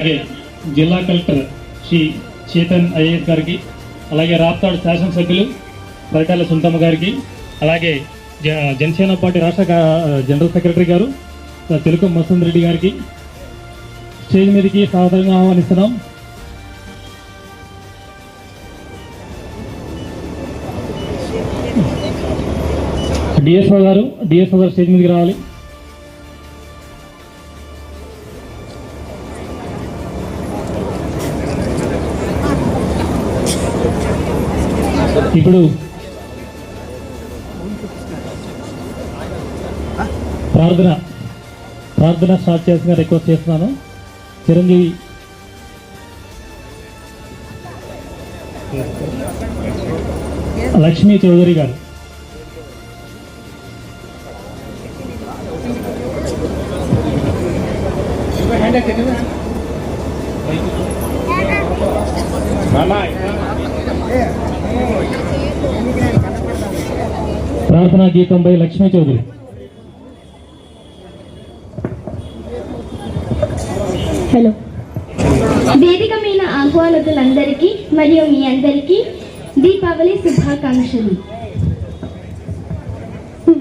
అలాగే జిల్లా collector Shri Chetan IAS గారికి, అలాగే రాప్తాడు శాసనసభ్యులు పరిటాల సుందమ్మ గారికి, అలాగే జనసేన పార్టీ రాష్ట్ర జనరల్ సెక్రటరీ గారు తెలుగు మసంద్ రెడ్డి గారికి స్టేజ్ మీదకి సాధారణంగా ఆహ్వానిస్తున్నాం. డిఎస్ఓ గారు స్టేజ్ మీదకి రావాలి. ఇప్పుడు ప్రార్థన స్టార్ట్ చేసిన రిక్వెస్ట్ చేస్తున్నాను. చిరంజీవి లక్ష్మీ చౌదరి గారు. ప్రార్థనా గీతంపై లక్ష్మీ చౌదరి. హలో, వేదిక మీద ఆహ్వానితులందరికీ మరియు మీ అందరికీ దీపావళి శుభాకాంక్షలు.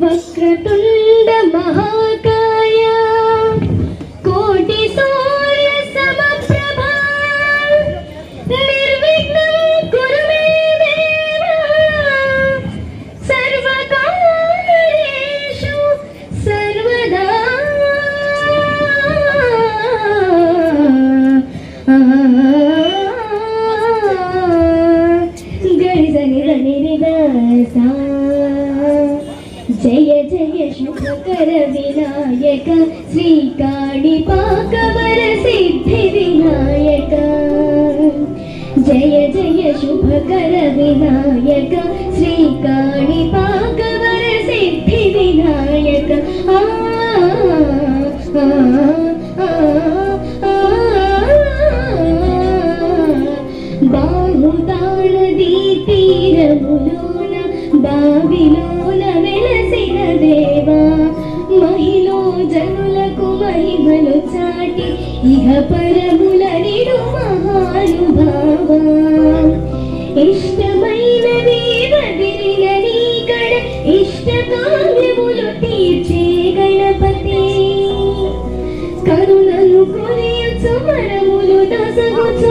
వక్రతుండ మహాకాయ కోటి సూర్య సమప్రభ నిర్విఘ్నం కురు మే దేవ సర్వకార్యేషు సర్వదా. జయ జయ శుభకర వినాయక శ్రీకాణిపాకవర సిద్ధి వినాయక. జయ జయ శుభకర వినాయక శ్రీకాణిపాకవర సిద్ధి వినాయక. బాహుతాళ దీపీరములోన బావిలోన వెలసిన దేవా, మహిళ జనులకు మహిమలు చాటి ఇహ పరముల నిడు మహానుభావా. ఇష్టమైనవి వదిలిన నీకడ ఇష్ట కార్యములు తీర్చే గణపతి. కరుణను కొనియచు వరములు దొసగుచు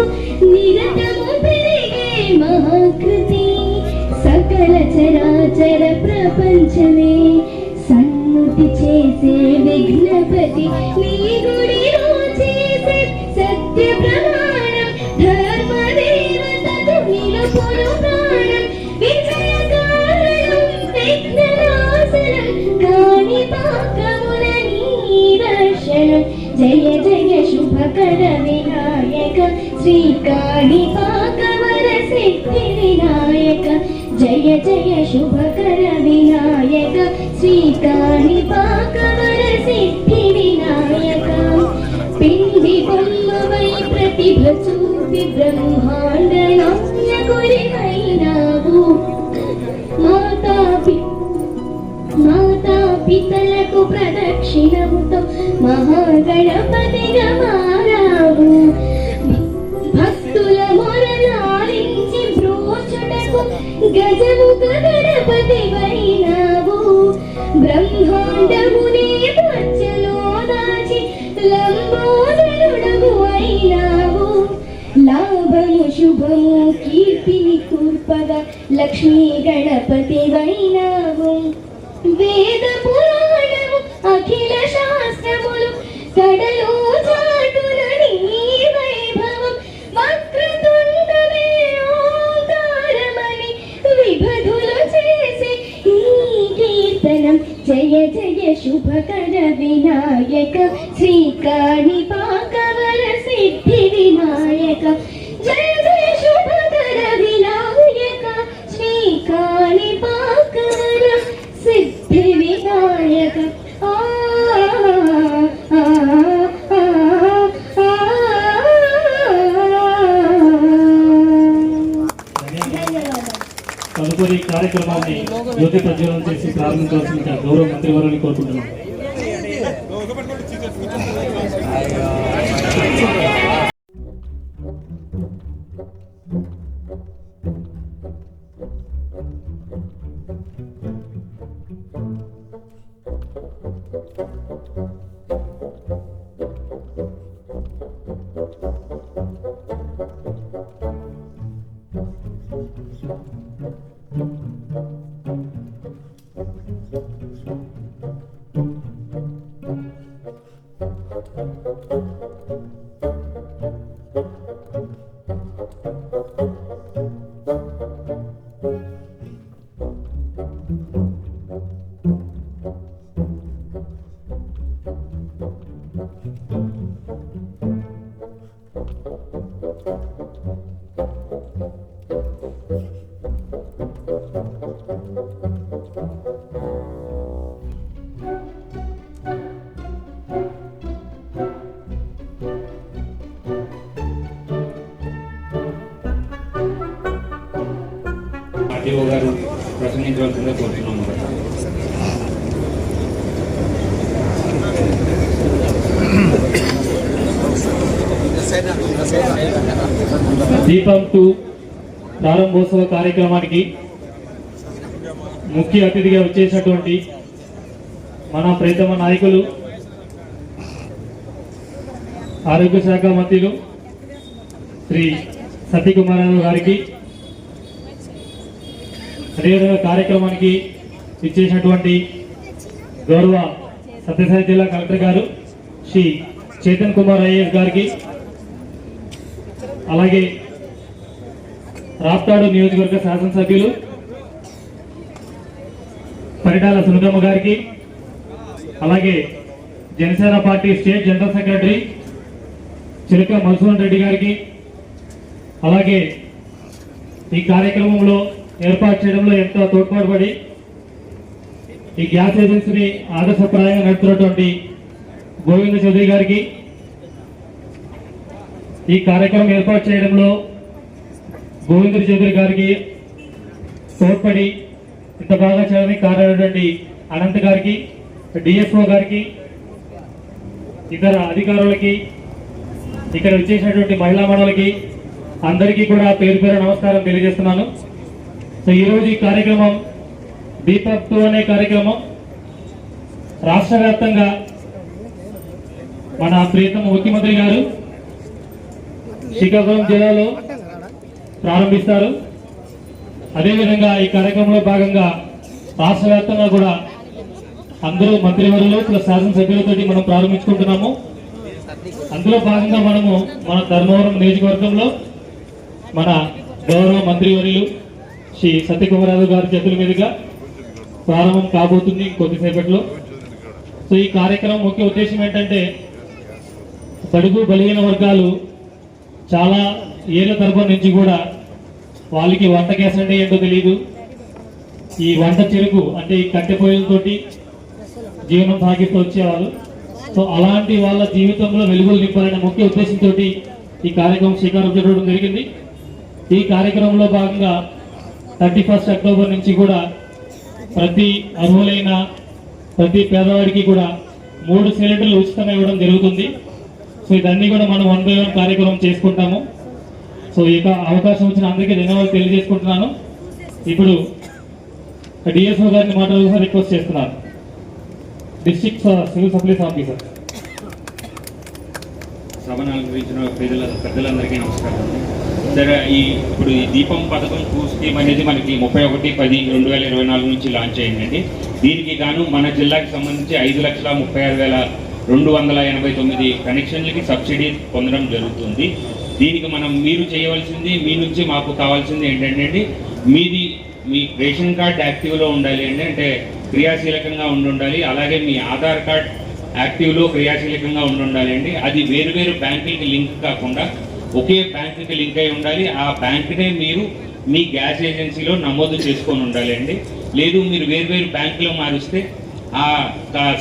నిరతము పెరిగే మహాకృతి. సకల చరాచర ప్రపంచమే సన్నుతి చేసే విఘ్నపతి. నీ గుడిలో చేసే సత్య ప్రమాణం ధర్మ దేవతకు నిలుపును ప్రాణం. విజయ కారణం విఘ్ననాశనం కాణిపాకమున నీ దర్శనం. జయ జయ శుభకర వినాయక శ్రీకాణిపాకవర సిద్ధి వినాయక. జయ జయ శుభకర వినాయక శ్రీకాణిపాకవర సిద్ధి వినాయక. పిండి బొమ్మవై ప్రతిభ చూపి బ్రహ్మాండ నాయకుడివైనావు. మాతా పితలకు ప్రదక్షిణముతో మహాగణపతిగా మారావు. భక్తుల మొరలాలించి బ్రోచుటకు గజముఖ గణపతి వైనావు. బ్రహ్మాండమునే మధ్యలో దాచి లంబోదరుడవు అయినావు. లాభము శుభము కీర్తిని కూర్పగా లక్ష్మీ గణపతి వైనావు. వేద పురాణము అఖిల శాస్త్రములు కడలో చాటున నీ వైభవం. వక్రతుండమే ఓంకారమని విభధులు చేసి ఈ కీర్తనం. జయ జయ శుభకర వినాయక శ్రీకాణిపాకవర సిద్ధి వినాయక. జయ జయ శుభకర వినాయక శ్రీకాణిపాకవర సిద్ధి వినాయక. తదుపరి కార్యక్రమాన్ని జ్యోతి ప్రజ్వలన చేసి ప్రారంభించవలసిందిగా గౌరవ మంత్రివర్యులను కోరుకుంటున్నాం. ఆర్టీఓ గారు ప్రసంగించవలసిందిగా కోరుతున్నాము. దీపం 2 ప్రారంభోత్సవ కార్యక్రమానికి ముఖ్య అతిథిగా వచ్చేసినటువంటి మన ప్రియతమ నాయకులు ఆరోగ్య శాఖ మంత్రులు శ్రీ సత్యకుమారరావు గారికి, అదేవిధంగా కార్యక్రమానికి ఇచ్చేసినటువంటి గౌరవ సత్యసాయి జిల్లా కలెక్టర్ గారు శ్రీ చేతన్ కుమార్ ఐఏఎస్ గారికి, అలాగే రాప్తాడు నియోజకవర్గ శాసనసభ్యులు పరిటాల సునీతమ్మ గారికి, అలాగే Janasena party state general secretary చిలక మధుసూదన్ రెడ్డి గారికి, అలాగే ఈ కార్యక్రమంలో ఏర్పాటు చేయడంలో ఎంతో తోడ్పాటుపడి ఈ గ్యాస్ ఏజెన్సీని ఆదర్శప్రాయంగా నడుపుతున్నటువంటి గోవింద చౌదరి గారికి, ఈ కార్యక్రమం ఏర్పాటు చేయడంలో గోవింద చౌదరి గారికి తోడ్పడి ఇంత బాగా చేయడానికి కారణమైనటువంటి అనంత్ గారికి, డిఎస్ఓ గారికి, ఇతర అధికారులకి, ఇక్కడ వచ్చేసినటువంటి మహిళా మండలికి అందరికీ కూడా పేరు పేరు నమస్కారం తెలియజేస్తున్నాను. సో ఈరోజు ఈ కార్యక్రమం దీపక్ 2 అనే కార్యక్రమం రాష్ట్ర వ్యాప్తంగా మన ప్రియతమ ముఖ్యమంత్రి గారు శ్రీకాకుళం జిల్లాలో ప్రారంభిస్తారు. అదేవిధంగా ఈ కార్యక్రమంలో భాగంగా రాష్ట్ర వ్యాప్తంగా కూడా అందరూ మంత్రివర్యులు ప్లస్ శాసనసభ్యులతో మనం ప్రారంభించుకుంటున్నాము. అందులో భాగంగా మనము మన ధర్మవరం నియోజకవర్గంలో మన గౌరవ మంత్రివర్యులు శ్రీ సత్యకుమారరావు గారి చేతుల మీదుగా ప్రారంభం కాబోతుంది కొద్దిసేపట్లో. సో ఈ కార్యక్రమం ముఖ్య ఉద్దేశం ఏంటంటే బడుగు బలహీన వర్గాలు చాలా ఏళ్ల తరబడి నుంచి కూడా వాళ్ళకి వంట గ్యాస్ అంటే ఏంటో తెలియదు, ఈ వంట చెరుకు అంటే ఈ కట్టె పొయ్యిలతోటి జీవనం సాగిస్తూ వచ్చేవాళ్ళు. సో అలాంటి వాళ్ళ జీవితంలో వెలుగులు నింపాలనే ముఖ్య ఉద్దేశంతో ఈ కార్యక్రమం శ్రీకారం చుట్టడం జరిగింది. ఈ కార్యక్రమంలో భాగంగా 31 అక్టోబర్ నుంచి కూడా ప్రతి అర్హులైన ప్రతి పేదవాడికి కూడా 3 సిలిండర్లు ఉచితంగా ఇవ్వడం జరుగుతుంది. సో ఇదన్నీ కూడా మనం 1 by 1 కార్యక్రమం చేసుకుంటాము. సో ఇక అవకాశం వచ్చిన అందరికీ ధన్యవాదాలు తెలియజేసుకుంటున్నాను. ఇప్పుడు డిఎస్ఓ గారిని మాట్లాడాల్సిన రిక్వెస్ట్ చేస్తున్నారు. District civil supplies officer. సభను అలంకరించిన పెద్దలందరికీ నమస్కారం. సరే, ఇప్పుడు ఈ దీపం పథకం స్కీమ్ అనేది మనకి 31/10/2024 నుంచి లాంచ్ అయిందండి. దీనికి గాను మన జిల్లాకి సంబంధించి 5,36,289 కనెక్షన్లకి సబ్సిడీ పొందడం జరుగుతుంది. దీనికి మీరు చేయవలసింది, మీ నుంచి మాకు కావాల్సింది ఏంటంటే మీ రేషన్ కార్డ్ యాక్టివ్లో ఉండాలి అండి, అంటే క్రియాశీలకంగా ఉండాలి. అలాగే మీ ఆధార్ కార్డ్ యాక్టివ్లో క్రియాశీలకంగా ఉండాలి అండి. అది వేరు బ్యాంకులకి లింక్ కాకుండా ఒకే బ్యాంకుకి లింక్ అయి ఉండాలి. ఆ బ్యాంకునే మీరు మీ గ్యాస్ ఏజెన్సీలో నమోదు చేసుకొని ఉండాలి అండి. లేదు మీరు వేరు బ్యాంకులో మారిస్తే ఆ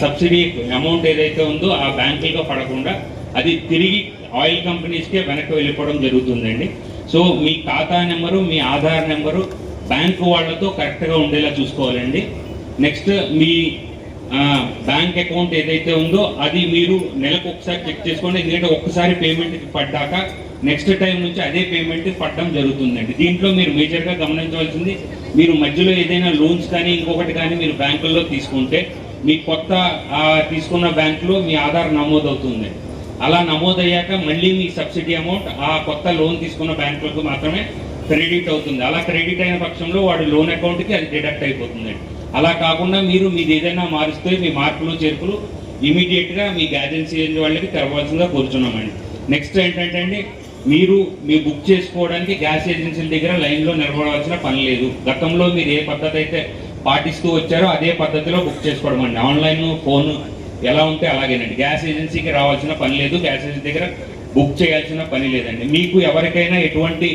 సబ్సిడీ అమౌంట్ ఏదైతే ఉందో ఆ బ్యాంకులో పడకుండా అది తిరిగి ఆయిల్ కంపెనీస్కే వెనక్కి వెళ్ళిపోవడం జరుగుతుందండి. సో మీ ఖాతా నెంబరు, మీ ఆధార్ నెంబరు బ్యాంకు వాళ్ళతో కరెక్ట్గా ఉండేలా చూసుకోవాలండి. నెక్స్ట్ మీ బ్యాంక్ అకౌంట్ ఏదైతే ఉందో అది మీరు నెలకు ఒకసారి చెక్ చేసుకోండి. ఎందుకంటే ఒక్కసారి పేమెంట్కి పడ్డాక నెక్స్ట్ టైం నుంచి అదే పేమెంట్ పడడం జరుగుతుందండి. దీంట్లో మీరు మేజర్గా గమనించవలసింది, మీరు మధ్యలో ఏదైనా లోన్స్ కానీ ఇంకొకటి కానీ మీరు బ్యాంకుల్లో తీసుకుంటే మీ కొత్త తీసుకున్న బ్యాంకులో మీ ఆధార్ నమోదు అవుతుంది. అలా నమోదయ్యాక మళ్ళీ మీ సబ్సిడీ అమౌంట్ ఆ కొత్త లోన్ తీసుకున్న బ్యాంకులకు మాత్రమే క్రెడిట్ అవుతుంది. అలా క్రెడిట్ అయిన పక్షంలో వాడి లోన్ అకౌంట్కి అది డిడక్ట్ అయిపోతుంది. అలా కాకుండా మీది ఏదైనా మారుస్తే మీ మార్పులు చేర్పులు ఇమీడియట్గా మీ ఏజెన్సీ వాళ్ళకి తెరవాల్సిందిగా కోరుచున్నామండి. నెక్స్ట్ ఏంటంటే అండి, మీరు బుక్ చేసుకోవడానికి గ్యాస్ ఏజెన్సీల దగ్గర లైన్లో నిలబడాల్సిన పని లేదు. గతంలో మీరు ఏ పద్ధతి అయితే పాటిస్తూ వచ్చారో అదే పద్ధతిలో బుక్ చేసుకోవడం అండి. ఆన్లైన్ ఫోన్ ఎలా ఉంటే అలాగేనండి. గ్యాస్ ఏజెన్సీకి రావాల్సిన పని లేదు, గ్యాస్ ఏజెన్సీ దగ్గర బుక్ చేయాల్సిన పని లేదండి. మీకు ఎవరికైనా ఎటువంటి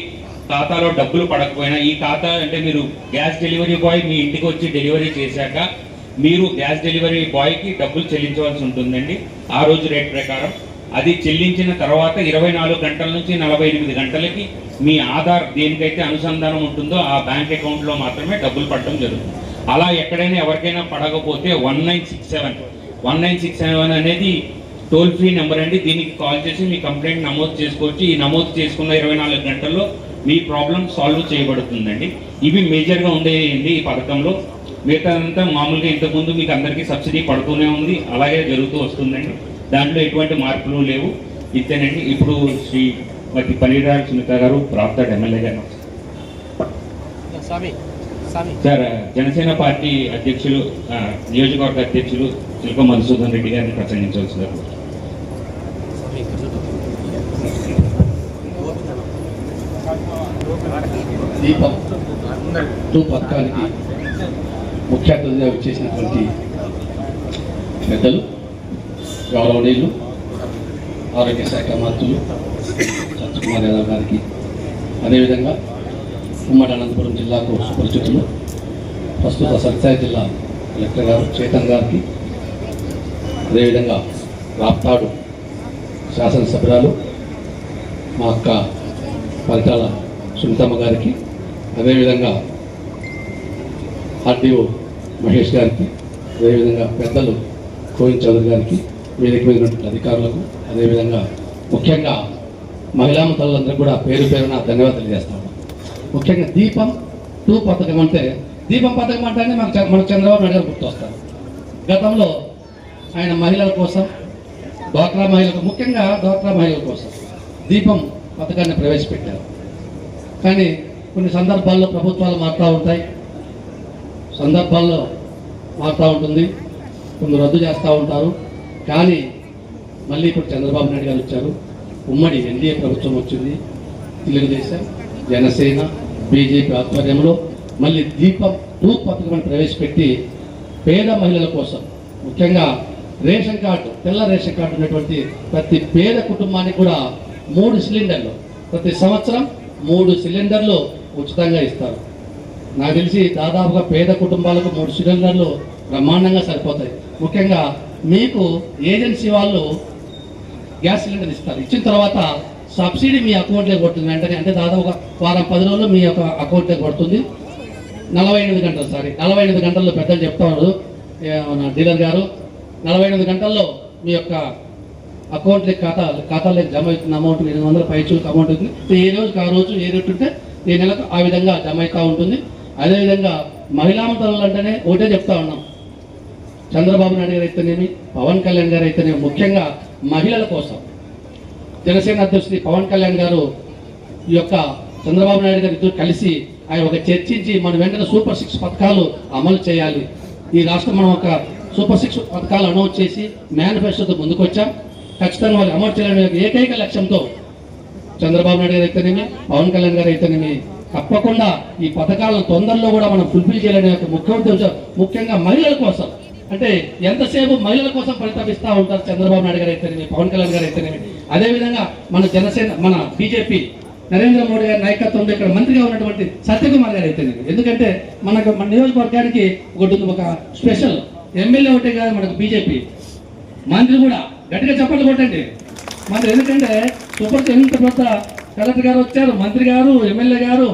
ఖాతాలో డబ్బులు పడకపోయినా ఈ ఖాతా అంటే మీరు గ్యాస్ డెలివరీ బాయ్ మీ ఇంటికి వచ్చి డెలివరీ చేశాక మీరు గ్యాస్ డెలివరీ బాయ్కి డబ్బులు చెల్లించవలసి ఉంటుందండి ఆ రోజు రేట్ ప్రకారం. అది చెల్లించిన తర్వాత 24 గంటల నుంచి 48 గంటలకి మీ ఆధార్ దేనికైతే అనుసంధానం ఉంటుందో ఆ బ్యాంక్ అకౌంట్లో మాత్రమే డబ్బులు పడడం జరుగుతుంది. అలా ఎక్కడైనా ఎవరికైనా పడకపోతే 1967 అనేది టోల్ ఫ్రీ నెంబర్ అండి. దీనికి కాల్ చేసి మీ కంప్లైంట్ నమోదు చేసుకోవచ్చు. ఈ నమోదు చేసుకున్న 24 గంటల్లో మీ ప్రాబ్లం సాల్వ్ చేయబడుతుందండి. ఇవి మేజర్గా ఉండేయండి ఈ పథకంలో. మిగతాదంతా మామూలుగా ఇంతకుముందు మీకు అందరికీ సబ్సిడీ పడుతూనే ఉంది, అలాగే జరుగుతూ వస్తుందండి. దాంట్లో ఎటువంటి మార్పులు లేవు. ఇతేనండి ఇప్పుడు శ్రీమతి పనిరాల సునీత గారు రాప్తాడ్ ఎమ్మెల్యే గారు. సార్, జనసేన పార్టీ అధ్యక్షులు నియోజకవర్గ అధ్యక్షులు చిలక మధుసూదన్ రెడ్డి గారిని ప్రసంగించవలసింది. దీపం 2 పథకానికి ముఖ్య అతిథిగా వచ్చేసినటువంటి పెద్దలు, గౌరవనీయులు, ఆరోగ్య శాఖ మంత్రులు సత్యకుమార్ యాదవ్ గారికి, అదేవిధంగా ఉమ్మడి అనంతపురం జిల్లాకు సుపరిచితులు ప్రస్తుత సత్యసాయి జిల్లా కలెక్టర్ గారు చేతన్ గారికి, అదేవిధంగా రాప్తాడు శాసనసభ్యురాలు మా అక్క పరిటాల సునీతమ్మ గారికి, అదేవిధంగా ఆర్డీఓ మహేష్ గారికి, అదేవిధంగా పెద్దలు కోయిన్ చౌదరి గారికి, వేదిక మీద ఉన్నటువంటి అధికారులకు, అదేవిధంగా ముఖ్యంగా మహిళా తల్లులందరూ కూడా పేరు పేరున ధన్యవాదాలు తెలియజేస్తాము. ముఖ్యంగా దీపం 2 పథకం దీపం పథకం అంటేనే మన చంద్రబాబు నాయుడు గారు గుర్తొస్తారు. గతంలో ఆయన మహిళల కోసం, డ్వాక్రా మహిళలకు, ముఖ్యంగా డ్వాక్రా మహిళల కోసం దీపం పథకాన్ని ప్రవేశపెట్టారు. కానీ కొన్ని సందర్భాల్లో ప్రభుత్వాలు మారుతూ ఉంటాయి, ఉంటుంది, కొన్ని రద్దు చేస్తూ ఉంటారు. కానీ మళ్ళీ ఇప్పుడు చంద్రబాబు నాయుడు గారు వచ్చారు, ఉమ్మడి ఎన్డీఏ ప్రభుత్వం వచ్చింది, తెలుగుదేశం, జనసేన, బీజేపీ ఆధ్వర్యంలో మళ్ళీ దీపం 2 పథకాన్ని ప్రవేశపెట్టి పేద మహిళల కోసం, ముఖ్యంగా రేషన్ కార్డు, తెల్ల రేషన్ కార్డు ఉన్నటువంటి ప్రతి పేద కుటుంబానికి కూడా 3 సిలిండర్లు, ప్రతి సంవత్సరం 3 సిలిండర్లు ఉచితంగా ఇస్తారు. నాకు తెలిసి దాదాపుగా పేద కుటుంబాలకు 3 సిలిండర్లు బ్రహ్మాండంగా సరిపోతాయి. ముఖ్యంగా మీకు ఏజెన్సీ వాళ్ళు గ్యాస్ సిలిండర్ ఇస్తారు. ఇచ్చిన తర్వాత సబ్సిడీ మీ అకౌంట్లోకి కొడుతుంది వెంటనే. అంటే దాదాపుగా వారం 10 రోజులు మీ యొక్క అకౌంట్లోకి కొడుతుంది. 48 గంటల్లో పెద్దలు చెప్తా ఉన్నారు డీలర్ గారు, 48 గంటల్లో మీ యొక్క అకౌంట్లోకి ఖాతాలోకి జమ అవుతున్న అమౌంట్ 800 పైచులకు అమౌంట్ అవుతుంది. ఏ రోజుకి ఆ రోజు ఏ రేటు ఉంటే ఏ నెలకు ఆ విధంగా జమ అవుతూ ఉంటుంది. అదేవిధంగా మహిళా తల్లులు అంటేనే ఒకటే చెప్తా ఉన్నాం, చంద్రబాబు నాయుడు గారు అయితేనేమి, పవన్ కళ్యాణ్ గారు అయితేనేమి, ముఖ్యంగా మహిళల కోసం జనసేన అధ్యక్షుడు పవన్ కళ్యాణ్ గారు ఈ యొక్క చంద్రబాబు నాయుడు గారు ఇద్దరు కలిసి ఆయన ఒక చర్చించి మన వెంటనే సూపర్ 6 పథకాలు అమలు చేయాలి. ఈ రాష్ట్రం మనం ఒక సూపర్ 6 పథకాలు అనౌన్స్ చేసి మేనిఫెస్టోతో ముందుకు వచ్చాం. ఖచ్చితంగా వాళ్ళు అమలు చేయాలనే ఏకైక లక్ష్యంతో చంద్రబాబు నాయుడు గారు అయితేనేమి, పవన్ కళ్యాణ్ గారు అయితేనేమి తప్పకుండా ఈ పథకాలను తొందరలో కూడా మనం ఫుల్ఫిల్ చేయాలనే ఒక ముఖ్య ఉద్దేశం, ముఖ్యంగా మహిళల కోసం. అంటే ఎంతసేపు మహిళల కోసం పరితపిస్తూ ఉంటారు చంద్రబాబు నాయుడు గారు అయితేనేమి, పవన్ కళ్యాణ్ గారు అయితేనేమి. అదేవిధంగా మన జనసేన, మన బీజేపీ నరేంద్ర మోడీ గారి నాయకత్వంలో ఇక్కడ మంత్రిగా ఉన్నటువంటి సత్యకుమార్ గారు అయితేనేమి. ఎందుకంటే మన నియోజకవర్గానికి ఒక స్పెషల్ ఎమ్మెల్యే ఒకటే కాదు, మనకు బీజేపీ మంత్రి కూడా గట్టిగా చప్పట్లు కొట్టండి మంత్రి. ఎందుకంటే సూపర్ ఎంత పెద్ద కలెక్టర్ గారు వచ్చారు, మంత్రి గారు, ఎమ్మెల్యే గారు,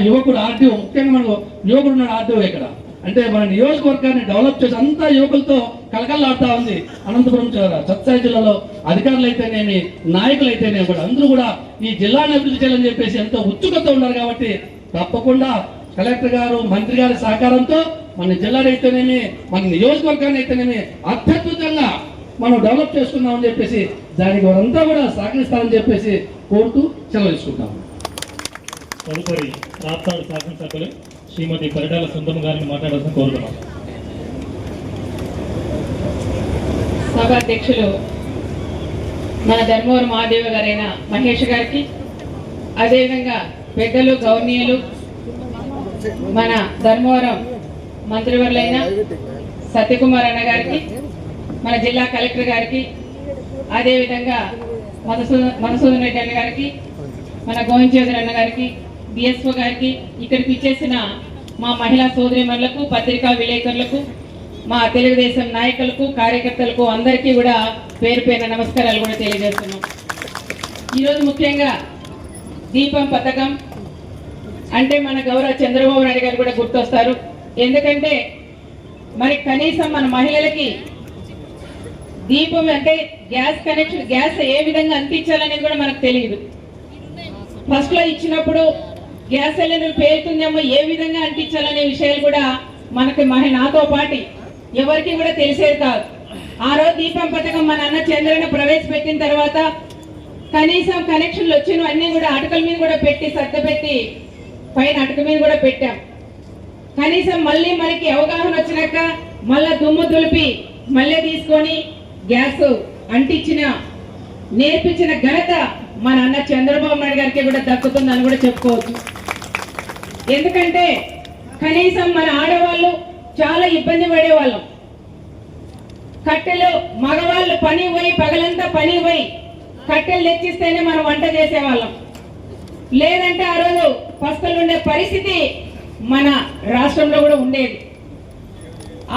యువకుడు ఆర్డీఓ, ముఖ్యంగా మనకు యువకుడు ఉన్నాడు ఆర్డీఓ ఇక్కడ. అంటే మన నియోజకవర్గాన్ని డెవలప్ చేసి అంతా యువకులతో కలకల్లాడుతూ ఉంది అనంతపురం సత్యసాయి జిల్లాలో. అధికారులు అయితేనేమి, నాయకులు అయితేనేమి కూడా అందరూ కూడా ఈ జిల్లాను అభివృద్ధి చేయాలని చెప్పేసి ఎంతో ఉత్సుకత ఉన్నారు. కాబట్టి తప్పకుండా కలెక్టర్ గారు, మంత్రి గారి సహకారంతో మన జిల్లాలో అయితేనేమి, మన నియోజకవర్గాన్ని అయితేనేమి అత్యద్భుతంగా మనం డెవలప్ చేసుకుందామని చెప్పేసి దానికి వారంతా కూడా సహకరిస్తారని చెప్పేసి కోరుతూ సెలవు తీసుకుంటాము. తదుపరి రాప్తాడు శాసనసభ్యులు శ్రీమతి పరిటాల సుందరమ్మ గారిని మాట్లాడాల్సిన కోరుతున్నాం. సభాధ్యక్షులు మన ధర్మవరం మహాదేవ గారైన మహేష్ గారికి, అదేవిధంగా పెద్దలు గౌర్నీయులు మన ధర్మవరం మంత్రివర్యులైన సత్యకుమార్ అన్న గారికి, మన జిల్లా కలెక్టర్ గారికి, అదేవిధంగా మధుసూదన్ రెడ్డి అన్న గారికి, మన గోవింద్ చౌదరి అన్న గారికి, డిఎస్ఓ గారికి, ఇక్కడికి ఇచ్చేసిన మా మహిళా సోదరిమణులకు, పత్రికా విలేకరులకు, మా తెలుగుదేశం నాయకులకు, కార్యకర్తలకు అందరికీ కూడా పేరు పేరున నమస్కారాలు కూడా తెలియజేస్తున్నాం. ఈరోజు ముఖ్యంగా దీపం పథకం అంటే మన గౌరవ చంద్రబాబు నాయుడు గారు కూడా గుర్తొస్తారు. ఎందుకంటే మరి కనీసం మన మహిళలకి దీపం అంటే గ్యాస్ కనెక్షన్, గ్యాస్ ఏ విధంగా అందించాలనేది కూడా మనకు తెలియదు. ఫస్ట్ లో ఇచ్చినప్పుడు గ్యాస్ సిలిండర్ పేరుతుందేమో, ఏ విధంగా అంటించాలనే విషయాలు కూడా మనకి నాతో పాటు ఎవరికి కూడా తెలిసేది కాదు. ఆ రోజు దీపం పథకం మన అన్న చంద్రన్న ప్రవేశపెట్టిన తర్వాత కనీసం కనెక్షన్లు వచ్చిన అన్ని కూడా అటుకల మీద కూడా పెట్టి సర్దపెట్టి పైన అటుక మీద కూడా పెట్టాం. కనీసం మళ్ళీ మనకి అవగాహన వచ్చినాక మళ్ళా దుమ్ము దులిపి మళ్ళీ తీసుకొని గ్యాస్ అంటించిన నేర్పించిన ఘనత మన అన్న చంద్రబాబు నాయుడు గారికి కూడా దక్కుతుందని కూడా చెప్పుకోవచ్చు. ఎందుకంటే కనీసం మన ఆడవాళ్ళు చాలా ఇబ్బంది పడేవాళ్ళం. కట్టెలు మగవాళ్ళు పని పోయి పగలంతా పని పోయి కట్టెలు తెచ్చిస్తేనే మనం వంట చేసేవాళ్ళం. లేదంటే ఆ రోజు పస్తులు ఉండే పరిస్థితి మన రాష్ట్రంలో కూడా ఉండేది.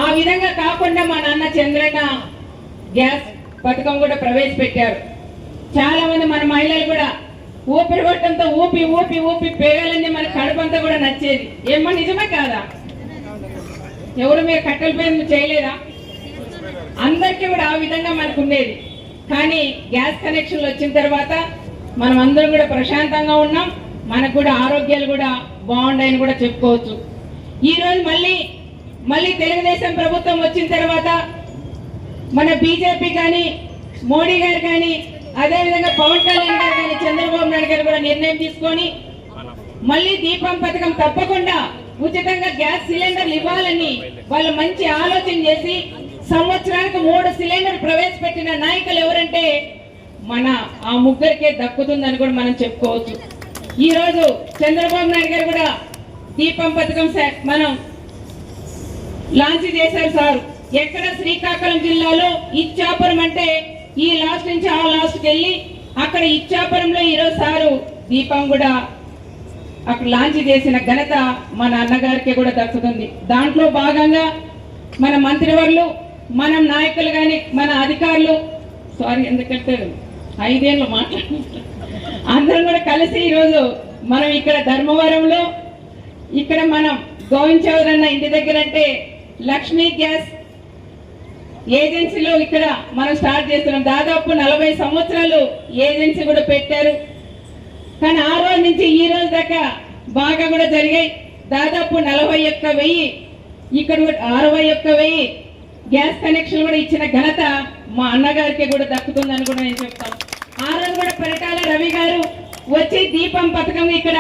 ఆ విధంగా కాకుండా మా నాన్న చంద్రన్న గ్యాస్ పథకం కూడా ప్రవేశపెట్టారు. చాలా మంది మన మహిళలు కూడా ఊపిరి కొట్టడంతో ఊపి ఊపి ఊపి పేగాలన్నీ మన కడుపంతా కూడా నచ్చేది. ఏమో నిజమే కాదా? ఎవరు మీరు కట్టెల పైన చేయలేదా? అందరికీ కూడా ఆ విధంగా మనకు ఉండేది. కానీ గ్యాస్ కనెక్షన్లు వచ్చిన తర్వాత మనం అందరం కూడా ప్రశాంతంగా ఉన్నాం. మనకు కూడా ఆరోగ్యాలు కూడా బాగుండాయని కూడా చెప్పుకోవచ్చు. ఈ రోజు మళ్ళీ తెలుగుదేశం ప్రభుత్వం వచ్చిన తర్వాత మన బీజేపీ కానీ, మోడీ గారు కానీ, అదేవిధంగా పవన్ కళ్యాణ్ గారు కానీ, చంద్రబాబు నాయుడు గారు కూడా నిర్ణయం తీసుకొని మళ్ళీ దీపం పథకం తప్పకుండా ఉచితంగా గ్యాస్ సిలిండర్లు ఇవ్వాలని వాళ్ళు మంచి ఆలోచన చేసి సంవత్సరానికి 3 సిలిండర్ ప్రవేశపెట్టిన నాయకులు ఎవరంటే మన ఆ ముగ్గురికే దక్కుతుందని కూడా మనం చెప్పుకోవచ్చు. ఈ రోజు చంద్రబాబు నాయుడు గారు కూడా దీపం పథకం మనం లాంచ్ చేశారు సార్. ఎక్కడ శ్రీకాకుళం జిల్లాలో ఇచ్చాపురం అంటే ఈ లాస్ట్ నుంచి ఆ లాస్ట్కి వెళ్ళి అక్కడ ఇచ్చాపురంలో ఈరోజు సారు దీపం కూడా అక్కడ లాంచ్ చేసిన ఘనత మన అన్నగారికి కూడా దక్కుతుంది. దాంట్లో భాగంగా మన మంత్రివర్యులు, మనం నాయకులు కానీ, మన అధికారులు, ఎందుకంటే 5 ఏళ్ళు అందరం కూడా కలిసి ఈరోజు మనం ఇక్కడ ధర్మవరంలో ఇక్కడ మనం గోవింద్ చౌదరి అన్న ఇంటి దగ్గర అంటే లక్ష్మీ గ్యాస్ ఏజెన్సీలో ఇక్కడ మనం స్టార్ట్ చేస్తున్నాం. దాదాపు 40 సంవత్సరాలు ఏజెన్సీ కూడా పెట్టారు. కానీ ఆ రోజు నుంచి ఈ రోజు దాకా బాగా కూడా జరిగాయి. దాదాపు 41,000 ఇక్కడ 61,000 గ్యాస్ కనెక్షన్ కూడా ఇచ్చిన ఘనత మా అన్నగారికి కూడా దక్కుతుందని కూడా నేను చెప్తాను. ఆ రోజు కూడా పరిటాల రవి గారు వచ్చి దీపం పథకం ఇక్కడ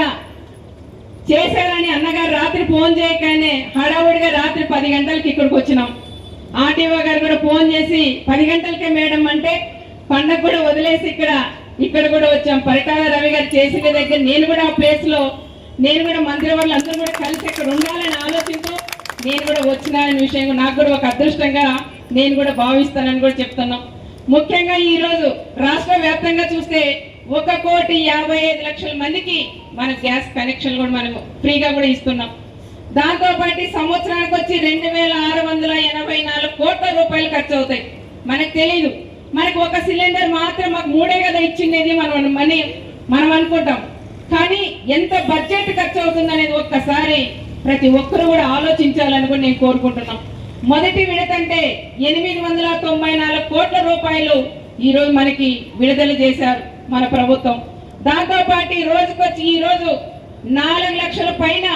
చేశారని అన్నగారు రాత్రి ఫోన్ చేయగానే హడావుడిగా రాత్రి 10 గంటలకి ఇక్కడికి వచ్చినాం. ఆర్టీఓ గారు కూడా ఫోన్ చేసి 10 గంటలకే మేడం అంటే పండగ కూడా వదిలేసి ఇక్కడ కూడా వచ్చాం. పరిటాల రవి గారు చేసిన దగ్గర నేను కూడా ఆ ప్లేస్ లో నేను కూడా మంత్రి వాళ్ళు అందరూ కూడా కలిసి ఇక్కడ ఉండాలని ఆలోచనతో నేను కూడా వచ్చిన విషయం నాకు కూడా ఒక అదృష్టంగా నేను కూడా భావిస్తానని కూడా చెప్తున్నాం. ముఖ్యంగా ఈ రోజు రాష్ట్ర వ్యాప్తంగా చూస్తే 1,55,00,000 మందికి మన గ్యాస్ కనెక్షన్ కూడా మనం ఫ్రీగా కూడా ఇస్తున్నాం. దాంతో పాటు సంవత్సరానికి వచ్చి 2,684 కోట్ల రూపాయలు ఖర్చు అవుతాయి. మనకు తెలియదు, మనకు ఒక సిలిండర్ మాత్రం మాకు 3 కదా ఇచ్చింది మనం అనుకుంటాం. కానీ ఎంత బడ్జెట్ ఖర్చు అవుతుంది అనేది ఒక్కసారి ప్రతి ఒక్కరు కూడా ఆలోచించాలని కూడా నేను కోరుకుంటున్నాం. మొదటి విడత అంటే 894 కోట్ల రూపాయలు ఈ రోజు మనకి విడుదల చేశారు మన ప్రభుత్వం. దాంతో పాటు రోజుకొచ్చి ఈ రోజు 4 లక్షల పైన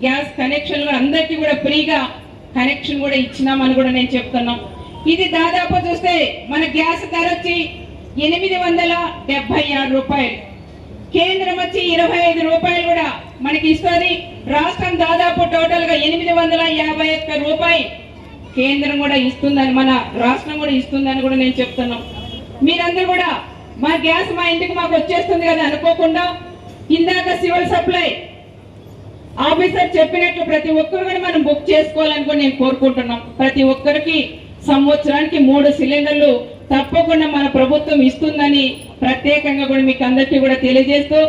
గ్యాస్ కనెక్షన్లు అందరికీ కూడా ఫ్రీగా కనెక్షన్ కూడా ఇచ్చినామని కూడా నేను చెప్తున్నాం. ఇది దాదాపు చూస్తే మన గ్యాస్ ధర వచ్చి 876 రూపాయలు. కేంద్రం వచ్చి 25 రూపాయలు కూడా మనకి ఇస్తుంది. రాష్ట్రం దాదాపు టోటల్ గా 851 రూపాయలు కేంద్రం కూడా ఇస్తుందని, మన రాష్ట్రం కూడా ఇస్తుందని కూడా నేను చెప్తున్నాం. మీరందరూ కూడా మా గ్యాస్ మా ఇంటికి మాకు వచ్చేస్తుంది కదా అనుకోకుండా, ఇందాక సివిల్ సప్లై ఆఫీసర్ చెప్పినట్లు ప్రతి ఒక్కరు కూడా మనం బుక్ చేసుకోవాలని కూడా నేను కోరుకుంటున్నాం. ప్రతి ఒక్కరికి సంవత్సరానికి 3 సిలిండర్లు తప్పకుండా మన ప్రభుత్వం ఇస్తుందని ప్రత్యేకంగా కూడా మీకు అందరికీ కూడా తెలియజేస్తూ,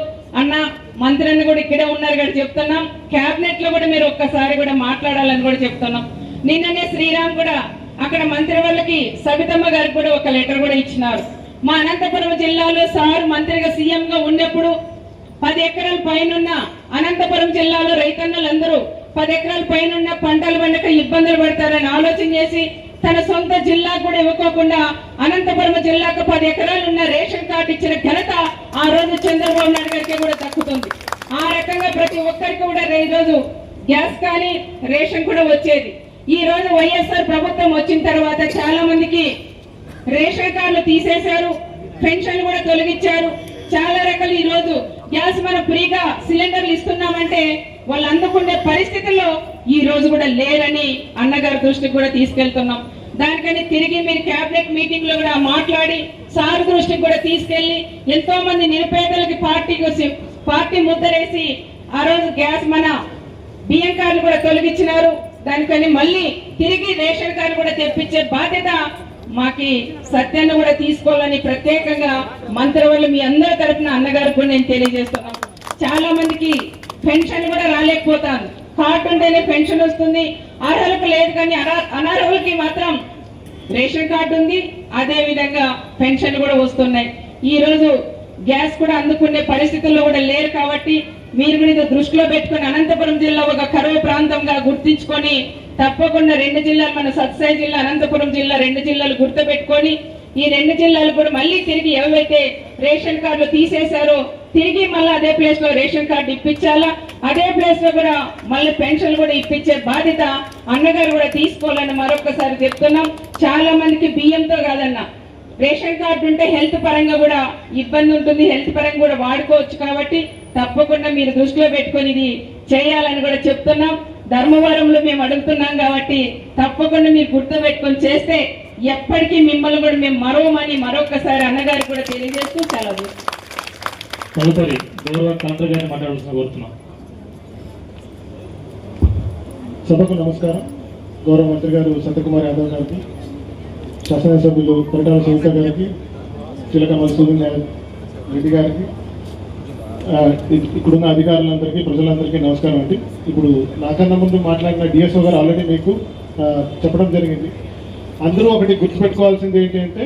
అన్న మంత్రులను కూడా ఇక్కడే ఉన్నారు కూడా చెప్తున్నాం. కేబినెట్ లో కూడా మీరు ఒక్కసారి కూడా మాట్లాడాలని కూడా చెప్తున్నాం. నిన్ననే శ్రీరామ్ కూడా అక్కడ మంత్రి వాళ్ళకి సబితమ్మ గారికి కూడా ఒక లెటర్ కూడా ఇచ్చినారు. మా అనంతపురం జిల్లాలో సార్ మంత్రిగా సీఎం గా ఉన్నప్పుడు 10 ఎకరాల పైన అనంతపురం జిల్లాలో రైతన్నలందరూ 10 ఎకరాల పైన పంటలు పండక ఇబ్బందులు పడతారని ఆలోచన చేసి తన సొంత జిల్లాకు కూడా ఇవ్వకోకుండా అనంతపురం జిల్లాకు 10 ఎకరాలు ఉన్న రేషన్ కార్డు ఇచ్చిన ఘనత ఆ రోజు చంద్రబాబు నాయుడు గారికి కూడా దక్కుతుంది. ఆ రకంగా ప్రతి ఒక్కరికి కూడా ఈ రోజు గ్యాస్ కానీ రేషన్ కూడా వచ్చేది. ఈ రోజు వైఎస్ఆర్ ప్రభుత్వం వచ్చిన తర్వాత చాలా మందికి రేషన్ కార్డులు తీసేశారు, పెన్షన్లు కూడా తొలగించారు. చాలా రకాలు ఈ రోజు గ్యాస్ మనం ఫ్రీగా సిలిండర్లు ఇస్తున్నామంటే వాళ్ళు అందుకునే పరిస్థితుల్లో ఈ రోజు కూడా లేరని అన్నగారి దృష్టికి కూడా తీసుకెళ్తున్నాం. దానికని తిరిగి మీరు కేబినెట్ మీటింగ్ లో కూడా మాట్లాడి సార్ దృష్టికి కూడా తీసుకెళ్లి ఎంతో మంది నిరుపేదలకి పార్టీ ముద్దరేసి ఆ రోజు గ్యాస్ మన బియ్యం కార్డులు కూడా తొలగించినారు. దానికని మళ్ళీ తిరిగి రేషన్ కార్డు కూడా తెప్పించే బాధ్యత మాకి సత్యాన్ని కూడా తీసుకోవాలని ప్రత్యేకంగా మంత్రివర్యులు మీ అందరి తరఫున అన్నగారికి కూడా నేను తెలియజేస్తున్నాను. చాలా మందికి పెన్షన్ కూడా రాలేకపోతాను. కార్డు ఉంటేనే పెన్షన్ వస్తుంది, అర్హులకు లేదు. కానీ అనర్హులకి మాత్రం రేషన్ కార్డు ఉంది, అదే విధంగా పెన్షన్ కూడా వస్తున్నాయి. ఈ రోజు గ్యాస్ కూడా అందుకునే పరిస్థితుల్లో కూడా లేరు. కాబట్టి మీరు కూడా ఇది దృష్టిలో పెట్టుకుని అనంతపురం జిల్లా ఒక కరువు ప్రాంతంగా గుర్తించుకొని తప్పకుండా 2 జిల్లాలు, మన సత్సాయి జిల్లా, అనంతపురం జిల్లా 2 జిల్లాలు గుర్తుపెట్టుకొని ఈ 2 జిల్లాలు కూడా మళ్ళీ తిరిగి ఎవరైతే రేషన్ కార్డులు తీసేశారో తిరిగి మళ్ళీ అదే ప్లేస్ లో రేషన్ కార్డు ఇప్పించాలా, అదే ప్లేస్ లో కూడా మళ్ళీ పెన్షన్ కూడా ఇప్పించే బాధ్యత అన్నగారు కూడా తీసుకోవాలని మరొకసారి చెప్తున్నాం. చాలా మందికి బియ్యంతో కాదన్న, రేషన్ కార్డు ఉంటే హెల్త్ పరంగా కూడా ఇబ్బంది ఉంటుంది, హెల్త్ పరంగా కూడా వాడుకోవచ్చు. కాబట్టి తప్పకుండా మీరు దృష్టిలో పెట్టుకొని ఇది చేయాలని కూడా చెప్తున్నాం. ధర్మవరంలో మేము అడుగుతున్నాం కాబట్టి తప్పకుండా మీరు గుర్తు పెట్టుకొని చేస్తే ఎప్పటికీ మిమ్మల్ని కూడా మేము మరవమని మరొకసారి అన్నగారు కూడా తెలియజేస్తూ సెలవు. తదుపరి గౌరవ కలెక్టర్ గారిని మాట్లాడాల్సిన కోరుతున్నాం. సభకు నమస్కారం. గౌరవ మంత్రి గారు సత్యకుమార్ యాదవ్ గారికి, శాసనసభ్యులు పరిటాల సునీత గారికి, చిలక మధుసూదన్ రెడ్డి గారికి, ఇక్కడున్న అధికారులందరికీ, ప్రజలందరికీ నమస్కారం అండి. ఇప్పుడు నాకన్నా ముందు మాట్లాడిన డిఎస్ఓ గారు ఆల్రెడీ మీకు చెప్పడం జరిగింది. అందరూ ఒకటి గుర్తుపెట్టుకోవాల్సింది ఏంటంటే,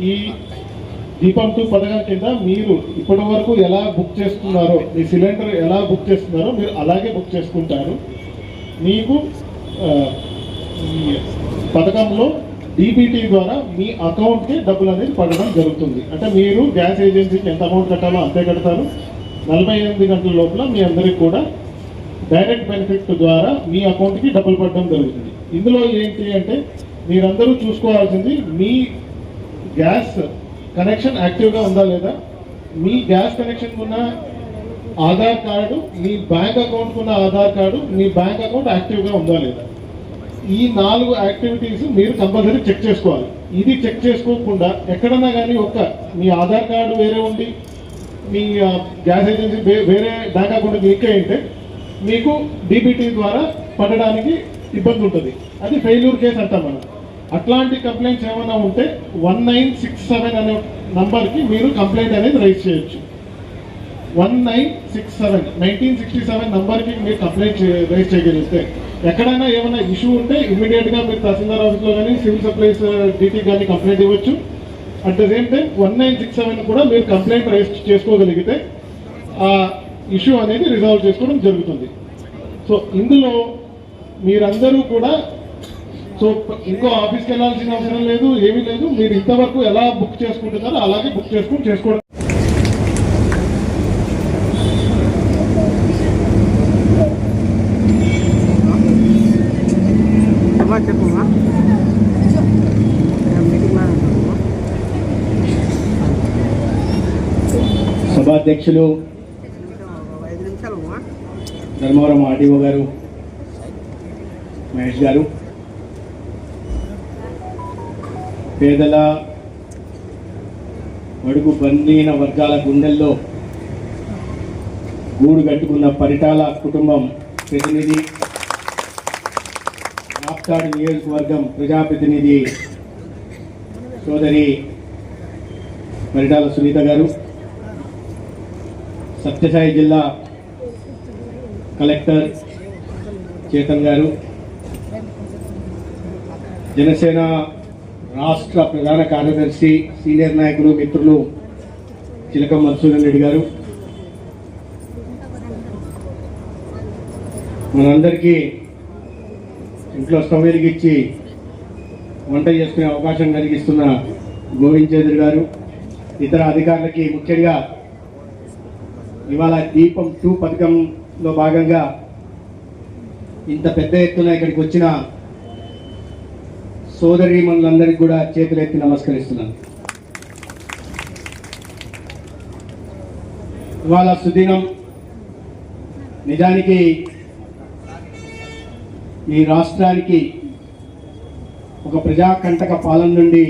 ఈ దీపం 2 పథకం కింద మీరు ఇప్పటి వరకు ఎలా బుక్ చేసుకున్నారో, మీ సిలిండర్ ఎలా బుక్ చేస్తున్నారో మీరు అలాగే బుక్ చేసుకుంటారు. మీకు ఈ పథకంలో డీబీటీ ద్వారా మీ అకౌంట్కి డబ్బులు అనేది పడడం జరుగుతుంది. అంటే మీరు గ్యాస్ ఏజెన్సీకి ఎంత అమౌంట్ కట్టాలో అంతే కడతారు. 48 గంటల లోపల మీ అందరికి కూడా డైరెక్ట్ బెనిఫిట్ ద్వారా మీ అకౌంట్కి డబ్బులు పడడం జరుగుతుంది. ఇందులో ఏంటి అంటే మీరందరూ చూసుకోవాల్సింది మీ గ్యాస్ కనెక్షన్ యాక్టివ్గా ఉందా లేదా, మీ గ్యాస్ కనెక్షన్ ఉన్న ఆధార్ కార్డు, మీ బ్యాంక్ అకౌంట్ ఉన్న ఆధార్ కార్డు, మీ బ్యాంక్ అకౌంట్ యాక్టివ్గా ఉందా లేదా, ఈ 4 యాక్టివిటీస్ మీరు కంపల్సరీ చెక్ చేసుకోవాలి. ఇది చెక్ చేసుకోకుండా ఎక్కడన్నా కానీ మీ ఆధార్ కార్డు వేరే ఉండి మీ గ్యాస్ ఏజెన్సీ వేరే బ్యాంక్ అకౌంట్కి లింక్ అయ్యింటే మీకు డీబీటీ ద్వారా పడడానికి ఇబ్బంది ఉంటుంది. అది ఫెయిల్యూర్ కేసు అంటాం మనం. అట్లాంటి కంప్లైంట్స్ ఏమైనా ఉంటే 1967 అనే నంబర్కి మీరు కంప్లైంట్ అనేది రైజ్ చేయొచ్చు. 1967 నంబర్కి మీరు కంప్లైంట్ రైజ్ చేయగలిగితే ఎక్కడైనా ఏమైనా ఇష్యూ ఉంటే ఇమ్మీడియట్గా మీరు తహసీల్దార్ ఆఫీస్లో కానీ సివిల్ సప్లైస్ డీటీ కానీ కంప్లైంట్ ఇవ్వచ్చు. అట్ ద సేమ్ టైం 1967 కూడా మీరు కంప్లైంట్ రైజ్ చేసుకోగలిగితే ఆ ఇష్యూ అనేది రిజాల్వ్ చేసుకోవడం జరుగుతుంది. సో ఇందులో మీరందరూ కూడా ఇంకో ఆఫీస్కి వెళ్ళాల్సిన అవసరం లేదు, ఏమీ లేదు. మీరు ఇంతవరకు ఎలా బుక్ చేసుకుంటున్నారో అలాగే బుక్ చేసుకోవడం. సభాధ్యక్షులు ధర్మవరం ఆర్డీఓ గారు, మహేష్ గారు, పేదల బడుగు బలహీన వర్గాల గుండెల్లో గూడు కట్టుకున్న పరిటాల కుటుంబం ప్రతినిధి, రాప్తాడు నియోజకవర్గం ప్రజాప్రతినిధి సోదరి పరిటాల సునీత గారు, సత్యసాయి జిల్లా కలెక్టర్ చేతన్ గారు, జనసేన రాష్ట్ర ప్రధాన కార్యదర్శి సీనియర్ నాయకులు మిత్రులు చిలక మధుసూదన్ రెడ్డి గారు, మనందరికీ ఇంట్లో స్టవ్ వెలిగించి వంట చేసుకునే అవకాశం కలిగిస్తున్న గోవింద్ చౌదరి గారు, ఇతర అధికారులకి, ముఖ్యంగా ఇవాళ దీపం 2 పథకంలో భాగంగా ఇంత పెద్ద ఎత్తున ఇక్కడికి వచ్చిన సోదరీమణులందరికీ కూడా చేతులెత్తి నమస్కరిస్తున్నాను. ఇవాళ సుదినం. నిజానికి ఈ రాష్ట్రానికి ఒక ప్రజాకంటక పాలన నుండి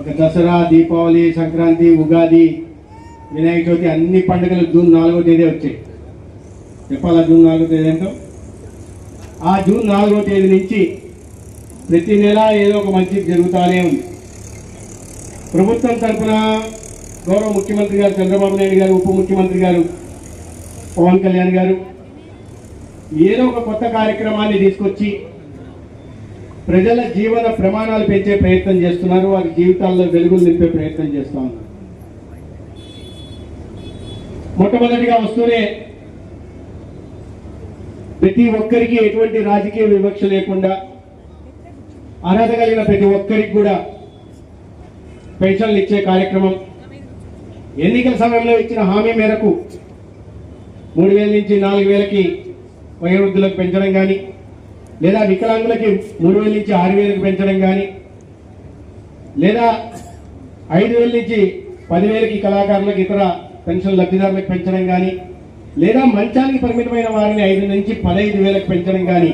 ఒక దసరా, దీపావళి, సంక్రాంతి, ఉగాది, వినాయక చవితి అన్ని పండుగలు జూన్ 4వ తేదీ వచ్చాయి. చెప్పాలా జూన్ 4వ తేదీ ఏంటో? ఆ జూన్ 4వ తేదీ నుంచి ప్రతి నెల ఏదో ఒక మంచి జరుగుతూనే ఉంది. ప్రభుత్వం తరఫున గౌరవ ముఖ్యమంత్రి గారు చంద్రబాబు నాయుడు గారు, ఉప ముఖ్యమంత్రి గారు పవన్ కళ్యాణ్ గారు ఏదో ఒక కొత్త కార్యక్రమాన్ని తీసుకొచ్చి ప్రజల జీవన ప్రమాణాలు పెంచే ప్రయత్నం చేస్తున్నారు. వారి జీవితాల్లో వెలుగులు నింపే ప్రయత్నం చేస్తూ ఉన్నారు. మొట్టమొదటిగా వస్తూనే ప్రతి ఒక్కరికి ఎటువంటి రాజకీయ వివక్ష లేకుండా అర్హత కలిగిన ప్రతి ఒక్కరికి కూడా పెన్షన్లు ఇచ్చే కార్యక్రమం, ఎన్నికల సమయంలో ఇచ్చిన హామీ మేరకు 3,000 నుంచి 4,000కి వయోవృద్ధులకు పెంచడం కానీ, లేదా వికలాంగులకి 3,000 నుంచి 6,000కి పెంచడం కానీ, లేదా 5,000 నుంచి 10,000కి కళాకారులకు, ఇతర పెన్షన్ లబ్ధిదారులకు పెంచడం కానీ, లేదా మంచానికి పరిమితమైన వారిని 5 నుంచి 15,000కి పెంచడం కానీ,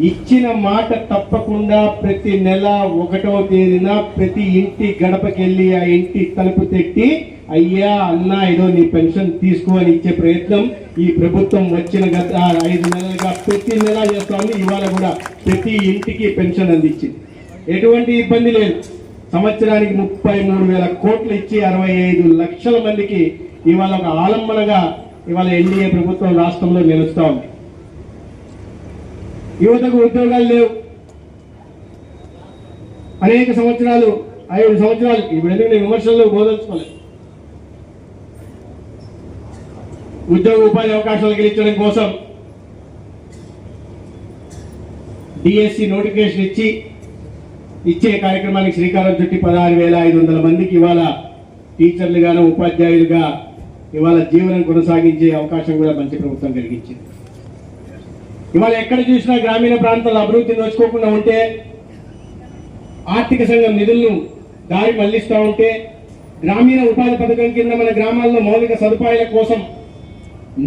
ఇచ్చిన మాట తప్పకుండా ప్రతి నెల 1వ తేదీన ప్రతి ఇంటి గడపకెళ్ళి ఆ ఇంటి తలుపు తట్టి అయ్యా అన్నా ఏదో నీ పెన్షన్ తీసుకో అని ఇచ్చే ప్రయత్నం ఈ ప్రభుత్వం వచ్చిన గత 5 నెలలుగా ప్రతి నెల చేస్తోంది. ఇవాళ కూడా ప్రతి ఇంటికి పెన్షన్ అందించింది. ఎటువంటి ఇబ్బంది లేదు. సంవత్సరానికి 33,000 కోట్లు ఇచ్చి 65 లక్షల మందికి ఇవాళ ఒక ఆలంబనగా ఇవాళ ఎన్డీఏ ప్రభుత్వం రాష్ట్రంలో నిలుస్తూ ఉంది. యువతకు ఉద్యోగాలు లేవు. అనేక సంవత్సరాలు, 5 సంవత్సరాలు, ఇప్పుడు ఎందుకు నేను విమర్శల్లో బోధించుకోలేదు. ఉద్యోగ ఉపాధి అవకాశాలు కలిగించడం కోసం డిఎస్సి నోటిఫికేషన్ ఇచ్చే కార్యక్రమానికి శ్రీకారం చుట్టి 16,500 మందికి ఇవాళ టీచర్లుగాను, ఉపాధ్యాయులుగా ఇవాళ జీవనం కొనసాగించే అవకాశం కూడా మంచి ప్రభుత్వం కలిగించింది. ఇవాళ ఎక్కడ చూసినా గ్రామీణ ప్రాంతాల అభివృద్ధి నోచుకోకుండా ఉంటే, ఆర్థిక సంఘం నిధులను దారి మళ్లిస్తూ ఉంటే, గ్రామీణ ఉపాధి పథకం కింద మన గ్రామాల్లో మౌలిక సదుపాయాల కోసం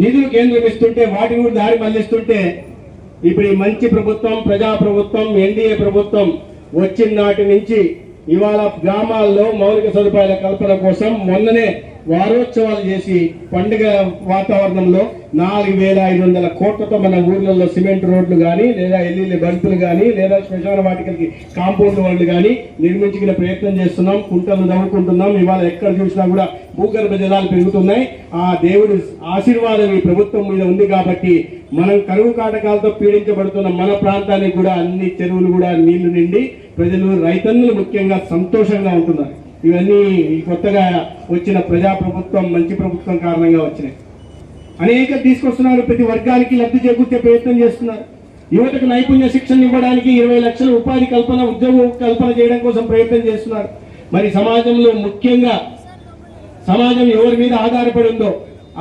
నిధులు కేంద్రం ఇస్తుంటే వాటిని కూడా దారి మళ్లిస్తుంటే, ఇప్పుడు ఈ మంచి ప్రభుత్వం, ప్రజాప్రభుత్వం, ఎన్డీఏ ప్రభుత్వం వచ్చిన నాటి నుంచి ఇవాళ గ్రామాల్లో మౌలిక సదుపాయాల కల్పన కోసం మొన్ననే వారోత్సవాలు చేసి పండుగ వాతావరణంలో 4,500 కోట్లతో మన ఊర్లలో సిమెంట్ రోడ్లు కానీ, లేదా ఎల్ఈడి బల్బులు కానీ, లేదా శ్మశాన వాటికలకి కాంపౌండ్ వాళ్ళు కానీ నిర్మించుకునే ప్రయత్నం చేస్తున్నాం. కుంటలు నవ్వుకుంటున్నాం. ఇవాళ ఎక్కడ చూసినా కూడా భూగర్భ జలాలు పెరుగుతున్నాయి. ఆ దేవుడి ఆశీర్వాదం ఈ ప్రభుత్వం మీద ఉంది కాబట్టి మనం కరువు కాటకాలతో పీడించబడుతున్న మన ప్రాంతానికి కూడా అన్ని చెరువులు కూడా నీళ్లు నిండి ప్రజలు, రైతన్నులు ముఖ్యంగా సంతోషంగా ఉంటున్నారు. ఇవన్నీ కొత్తగా వచ్చిన ప్రజాప్రభుత్వం, మంచి ప్రభుత్వం కారణంగా వచ్చినాయి. అనేక తీసుకొస్తున్నారు. ప్రతి వర్గానికి లబ్ధి చేకూర్చే ప్రయత్నం చేస్తున్నారు. యువతకు నైపుణ్య శిక్షణ ఇవ్వడానికి 20 లక్షల ఉపాధి కల్పన, ఉద్యోగ కల్పన చేయడం కోసం ప్రయత్నం చేస్తున్నారు. మరి సమాజంలో ముఖ్యంగా సమాజం ఎవరి మీద ఆధారపడి ఉందో,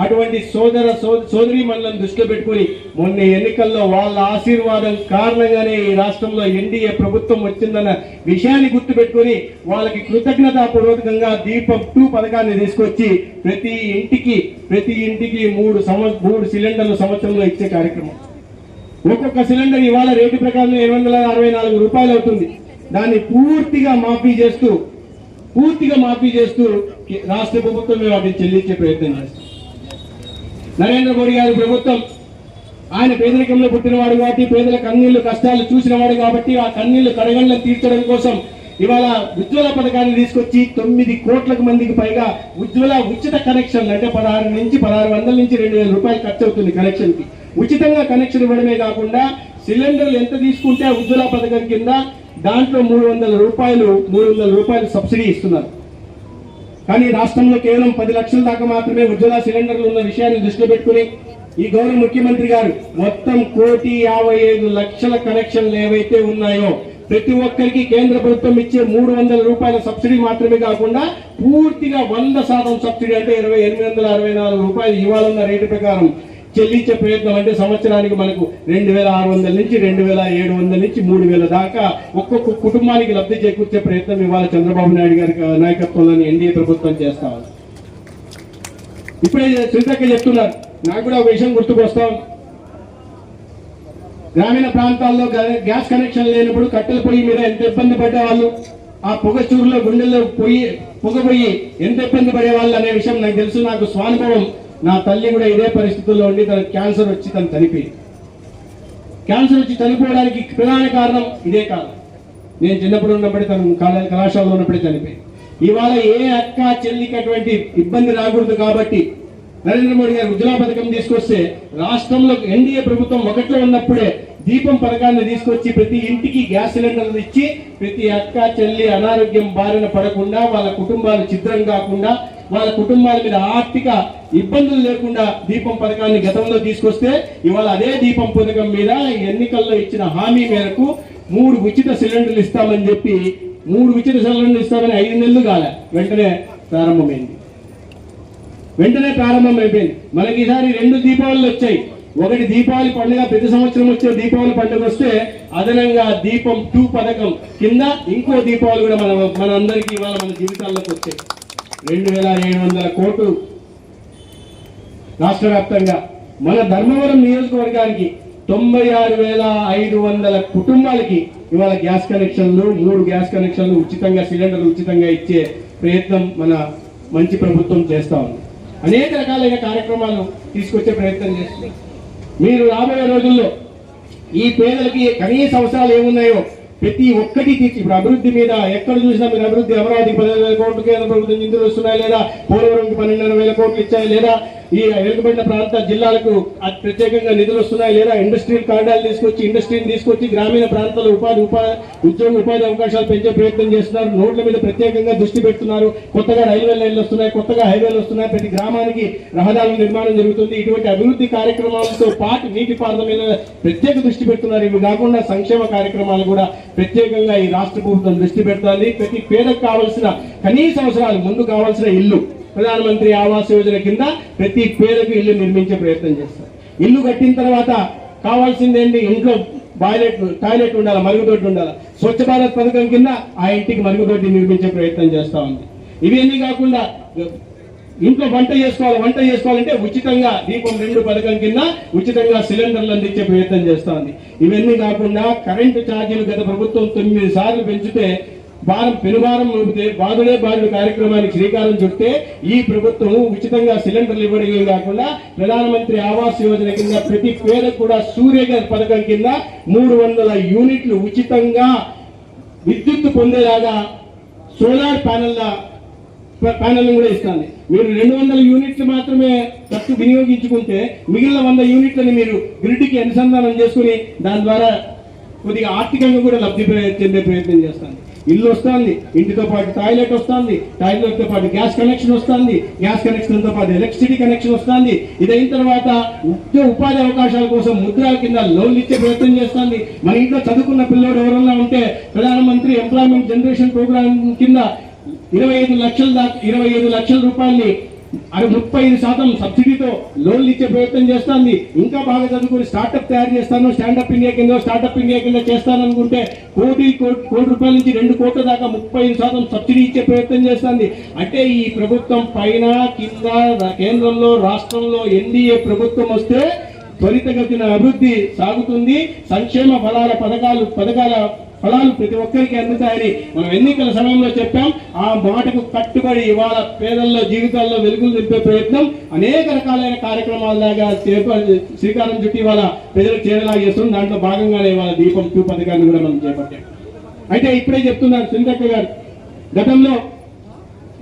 అటువంటి సోదరి మనలను దృష్టిలో పెట్టుకుని మొన్న ఎన్నికల్లో వాళ్ళ ఆశీర్వాదం కారణంగానే ఈ రాష్ట్రంలో ఎన్డీఏ ప్రభుత్వం వచ్చిందన్న విషయాన్ని గుర్తుపెట్టుకుని వాళ్ళకి కృతజ్ఞతాపూర్వకంగా దీపం 2 పథకాన్ని తీసుకొచ్చి ప్రతి ఇంటికి 3 సిలిండర్లు సంవత్సరంలో ఇచ్చే కార్యక్రమం. ఒక్కొక్క సిలిండర్ ఇవాళ రేటు ప్రకారం 764 రూపాయలు అవుతుంది. దాన్ని పూర్తిగా మాఫీ చేస్తూ రాష్ట్ర ప్రభుత్వమే వాటిని చెల్లించే ప్రయత్నం చేస్తాం. నరేంద్ర మోడీ గారి ప్రభుత్వం ఆయన పేదరికంలో పుట్టినవాడు కాబట్టి పేదల కన్నీళ్లు కష్టాలు చూసినవాడు కాబట్టి ఆ కన్నీళ్లు కడగండ్లను తీర్చడం కోసం ఇవాళ ఉజ్వల పథకాన్ని తీసుకొచ్చి 9 కోట్ల మందికి పైగా ఉజ్వల ఉచిత కనెక్షన్లు అంటే 1600 నుంచి 2000 రూపాయలు ఖర్చు అవుతుంది కనెక్షన్ కి. ఉచితంగా కనెక్షన్ ఇవ్వడమే కాకుండా సిలిండర్లు ఎంత తీసుకుంటే ఉజ్వల పథకం కింద దాంట్లో 300 రూపాయలు సబ్సిడీ ఇస్తున్నారు. కానీ రాష్ట్రంలో కేవలం 10 లక్షల దాకా మాత్రమే ఉజ్వల సిలిండర్లు ఉన్న విషయాన్ని దృష్టిలో పెట్టుకుని ఈ గౌరవ ముఖ్యమంత్రి గారు మొత్తం 1,55,00,000 కనెక్షన్లు ఏవైతే ఉన్నాయో ప్రతి ఒక్కరికి కేంద్ర ప్రభుత్వం ఇచ్చే 300 రూపాయల సబ్సిడీ మాత్రమే కాకుండా పూర్తిగా 100% సబ్సిడీ అంటే 2,864 రూపాయలు ఇవ్వాలన్న రేటు ప్రకారం చెల్లించే ప్రయత్నం. అంటే సంవత్సరానికి మనకు 2,600 నుంచి 2,700 నుంచి 3,000 దాకా ఒక్కొక్క కుటుంబానికి లబ్ధి చేకూర్చే ప్రయత్నం ఇవాళ చంద్రబాబు నాయుడు గారి నాయకత్వంలోని ఎన్డీఏ ప్రభుత్వం చేస్తా ఉంది. ఇప్పుడే శ్రీతక్క చెప్తున్నారు, నాకు కూడా ఒక విషయం గుర్తుకొస్తా ఉంది. గ్రామీణ ప్రాంతాల్లో గ్యాస్ కనెక్షన్ లేనప్పుడు కట్టెల పొయ్యి మీద ఎంత ఇబ్బంది పడేవాళ్ళు, ఆ పొగ చూరులో గుండెల్లో పొగ పోయి ఎంత ఇబ్బంది పడేవాళ్ళు అనే విషయం నాకు తెలుసు. నాకు స్వానుభవం. నా తల్లి కూడా ఇదే పరిస్థితుల్లో ఉండి తన క్యాన్సర్ వచ్చి తను చనిపోయింది. క్యాన్సర్ వచ్చి చనిపోవడానికి ప్రధాన కారణం ఇదే కారణం. నేను చిన్నప్పుడు ఉన్నప్పుడే తను కళాశాలలో ఉన్నప్పుడే చనిపోయింది. ఇవాళ ఏ అక్క చెల్లికి అటువంటి ఇబ్బంది రాకూడదు కాబట్టి నరేంద్ర మోడీ గారు ఉజ్వల పథకం తీసుకొస్తే రాష్ట్రంలో ఎన్డీఏ ప్రభుత్వం ఒకట్లో ఉన్నప్పుడే దీపం పథకాన్ని తీసుకొచ్చి ప్రతి ఇంటికి గ్యాస్ సిలిండర్లు ఇచ్చి ప్రతి అక్క చెల్లి అనారోగ్యం బారిన పడకుండా వాళ్ళ కుటుంబాలు ఛిద్రం కాకుండా వాళ్ళ కుటుంబాల మీద ఆర్థిక ఇబ్బందులు లేకుండా దీపం పథకాన్ని గతంలో తీసుకొస్తే ఇవాళ అదే దీపం పథకం మీద ఎన్నికల్లో ఇచ్చిన హామీ మేరకు 3 ఉచిత సిలిండర్లు ఇస్తామని చెప్పి 3 ఉచిత సిలిండర్లు ఇస్తామని 5 నెలలు కాలే వెంటనే ప్రారంభమైంది. మనకి ఈసారి 2 దీపావళిలు వచ్చాయి. ఒకటి దీపావళి పండుగ, ప్రతి సంవత్సరం వచ్చే దీపావళి పండుగ వస్తే అదనంగా దీపం 2 పథకం కింద ఇంకో దీపావళి కూడా మన అందరికీ ఇవాళ మన జీవితాల్లోకి వచ్చాయి. 2,700 కోట్లు రాష్ట్ర వ్యాప్తంగా మన ధర్మవరం నియోజకవర్గానికి 96,500 కుటుంబాలకి ఇవాళ గ్యాస్ కనెక్షన్లు 3 గ్యాస్ కనెక్షన్లు ఉచితంగా సిలిండర్లు ఉచితంగా ఇచ్చే ప్రయత్నం మన మంచి ప్రభుత్వం చేస్తా ఉంది. అనేక రకాలైన కార్యక్రమాలు తీసుకొచ్చే ప్రయత్నం చేస్తుంది. మీరు రాబోయే రోజుల్లో ఈ పేదలకి కనీస అవసరాలు ఏమున్నాయో ప్రతి ఒక్కటి తీర్చి ఇప్పుడు అభివృద్ధి మీద ఎక్కడ చూసినా మీరు అభివృద్ధి అమరావతికి 15,000 కోట్లు కేంద్ర ప్రభుత్వం నిధులు వస్తున్నాయి లేదా పోలవరంకి 12,500 కోట్లు ఇచ్చాయి లేదా ఈ వెనుకబడిన ప్రాంత జిల్లాలకు ప్రత్యేకంగా నిధులు వస్తున్నాయి లేదా ఇండస్ట్రియల్ కారిడార్లు ఇండస్ట్రీని తీసుకొచ్చి గ్రామీణ ప్రాంతాల్లో ఉపాధి అవకాశాలు పెంచే ప్రయత్నం చేస్తున్నారు. రోడ్ల మీద ప్రత్యేకంగా దృష్టి పెడుతున్నారు. కొత్తగా రైల్వే లైన్లు వస్తున్నాయి, కొత్తగా హైవేలు వస్తున్నాయి, ప్రతి గ్రామానికి రహదారుల నిర్మాణం జరుగుతుంది. ఇటువంటి అభివృద్ధి కార్యక్రమాలతో పాటు నీటిపారుదల మీద ప్రత్యేక దృష్టి పెడుతున్నారు. ఇవి కాకుండా సంక్షేమ కార్యక్రమాలు కూడా ప్రత్యేకంగా ఈ రాష్ట్ర ప్రభుత్వం దృష్టి పెడుతుంది. ప్రతి పేదకు కావాల్సిన కనీస అవసరాలు ముందు కావాల్సిన ఇల్లు ప్రధానమంత్రి ఆవాస్ యోజన కింద ప్రతి పేదకు ఇల్లు నిర్మించే ప్రయత్నం చేస్తారు. ఇల్లు కట్టిన తర్వాత కావాల్సిందేంటి, ఇంట్లో టాయిలెట్ ఉండాలి, మరుగుదొడ్డి ఉండాలి. స్వచ్ఛ భారత్ పథకం కింద ఆ ఇంటికి మరుగుదొడ్డి నిర్మించే ప్రయత్నం చేస్తా ఉంది. ఇవన్నీ కాకుండా ఇంట్లో వంట చేసుకోవాలంటే ఉచితంగా దీపం 2 పథకం కింద ఉచితంగా సిలిండర్లు అందించే ప్రయత్నం చేస్తా ఉంది. ఇవన్నీ కాకుండా కరెంటు ఛార్జీలు గత ప్రభుత్వం 9 సార్లు పెంచితే పెనుభారం మోపితే బాధుడే బాధుడు కార్యక్రమానికి శ్రీకారం చుడితే ఈ ప్రభుత్వం ఉచితంగా సిలిండర్లు ఇవ్వడమే కాకుండా ప్రధానమంత్రి ఆవాస్ యోజన కింద ప్రతి పేదకు కూడా సూర్యఘర్ పథకం కింద 300 యూనిట్లు ఉచితంగా విద్యుత్ పొందేలాగా సోలార్ ప్యానెల్ కూడా ఇస్తుంది. మీరు 200 యూనిట్లు మాత్రమే ఖర్చు వినియోగించుకుంటే మిగిలిన 100 యూనిట్లని మీరు గ్రిడ్కి అనుసంధానం చేసుకుని దాని ద్వారా కొద్దిగా ఆర్థికంగా కూడా లబ్ధి చెందే ప్రయత్నం చేస్తాను. ఇల్లు వస్తుంది, ఇంటితో పాటు టాయిలెట్ వస్తుంది, టాయిలెట్తో పాటు గ్యాస్ కనెక్షన్ వస్తుంది, గ్యాస్ కనెక్షన్తో పాటు ఎలక్ట్రిసిటీ కనెక్షన్ వస్తుంది. ఇదైన తర్వాత ఉపాధి అవకాశాల కోసం ముద్రాల కింద లోన్లు ఇచ్చే ప్రయత్నం చేస్తుంది. మన ఇంట్లో చదువుకున్న పిల్లలు ఎవరన్నా ఉంటే ప్రధానమంత్రి ఎంప్లాయ్మెంట్ జనరేషన్ ప్రోగ్రామ్ కింద 25 లక్షల రూపాయల్ని 35% సబ్సిడీతో లోన్లు ఇచ్చే ప్రయత్నం చేస్తుంది. ఇంకా బాగా చదువుకుని స్టార్టప్ తయారు చేస్తాను, స్టాండప్ ఇండియా కింద స్టార్టప్ ఇండియా కింద చేస్తాను అనుకుంటే కోటి రూపాయల నుంచి 2 కోట్ల దాకా 35% సబ్సిడీ ఇచ్చే ప్రయత్నం చేస్తుంది. అంటే ఈ ప్రభుత్వం పైన కింద కేంద్రంలో రాష్ట్రంలో ఎన్డీఏ ప్రభుత్వం వస్తే త్వరితగతిన అభివృద్ధి సాగుతుంది. సంక్షేమ పథకాల ఫలాలు ప్రతి ఒక్కరికి అందుతాయని మనం ఎన్నికల సమయంలో చెప్పాం. ఆ మాటకు కట్టుబడి ఇవాళ పేదల్లో జీవితాల్లో వెలుగులు నింపే ప్రయత్నం అనేక రకాలైన కార్యక్రమాలలాగా శ్రీకారం చుట్టి ఇవాళ ప్రజలకు చేరేలా చేస్తుంది. దాంట్లో భాగంగానే ఇవాళ దీపం 2 పథకాన్ని కూడా మనం చేపట్టాం. అయితే ఇప్పుడే చెప్తున్నారు సునీతక్క గారు, గతంలో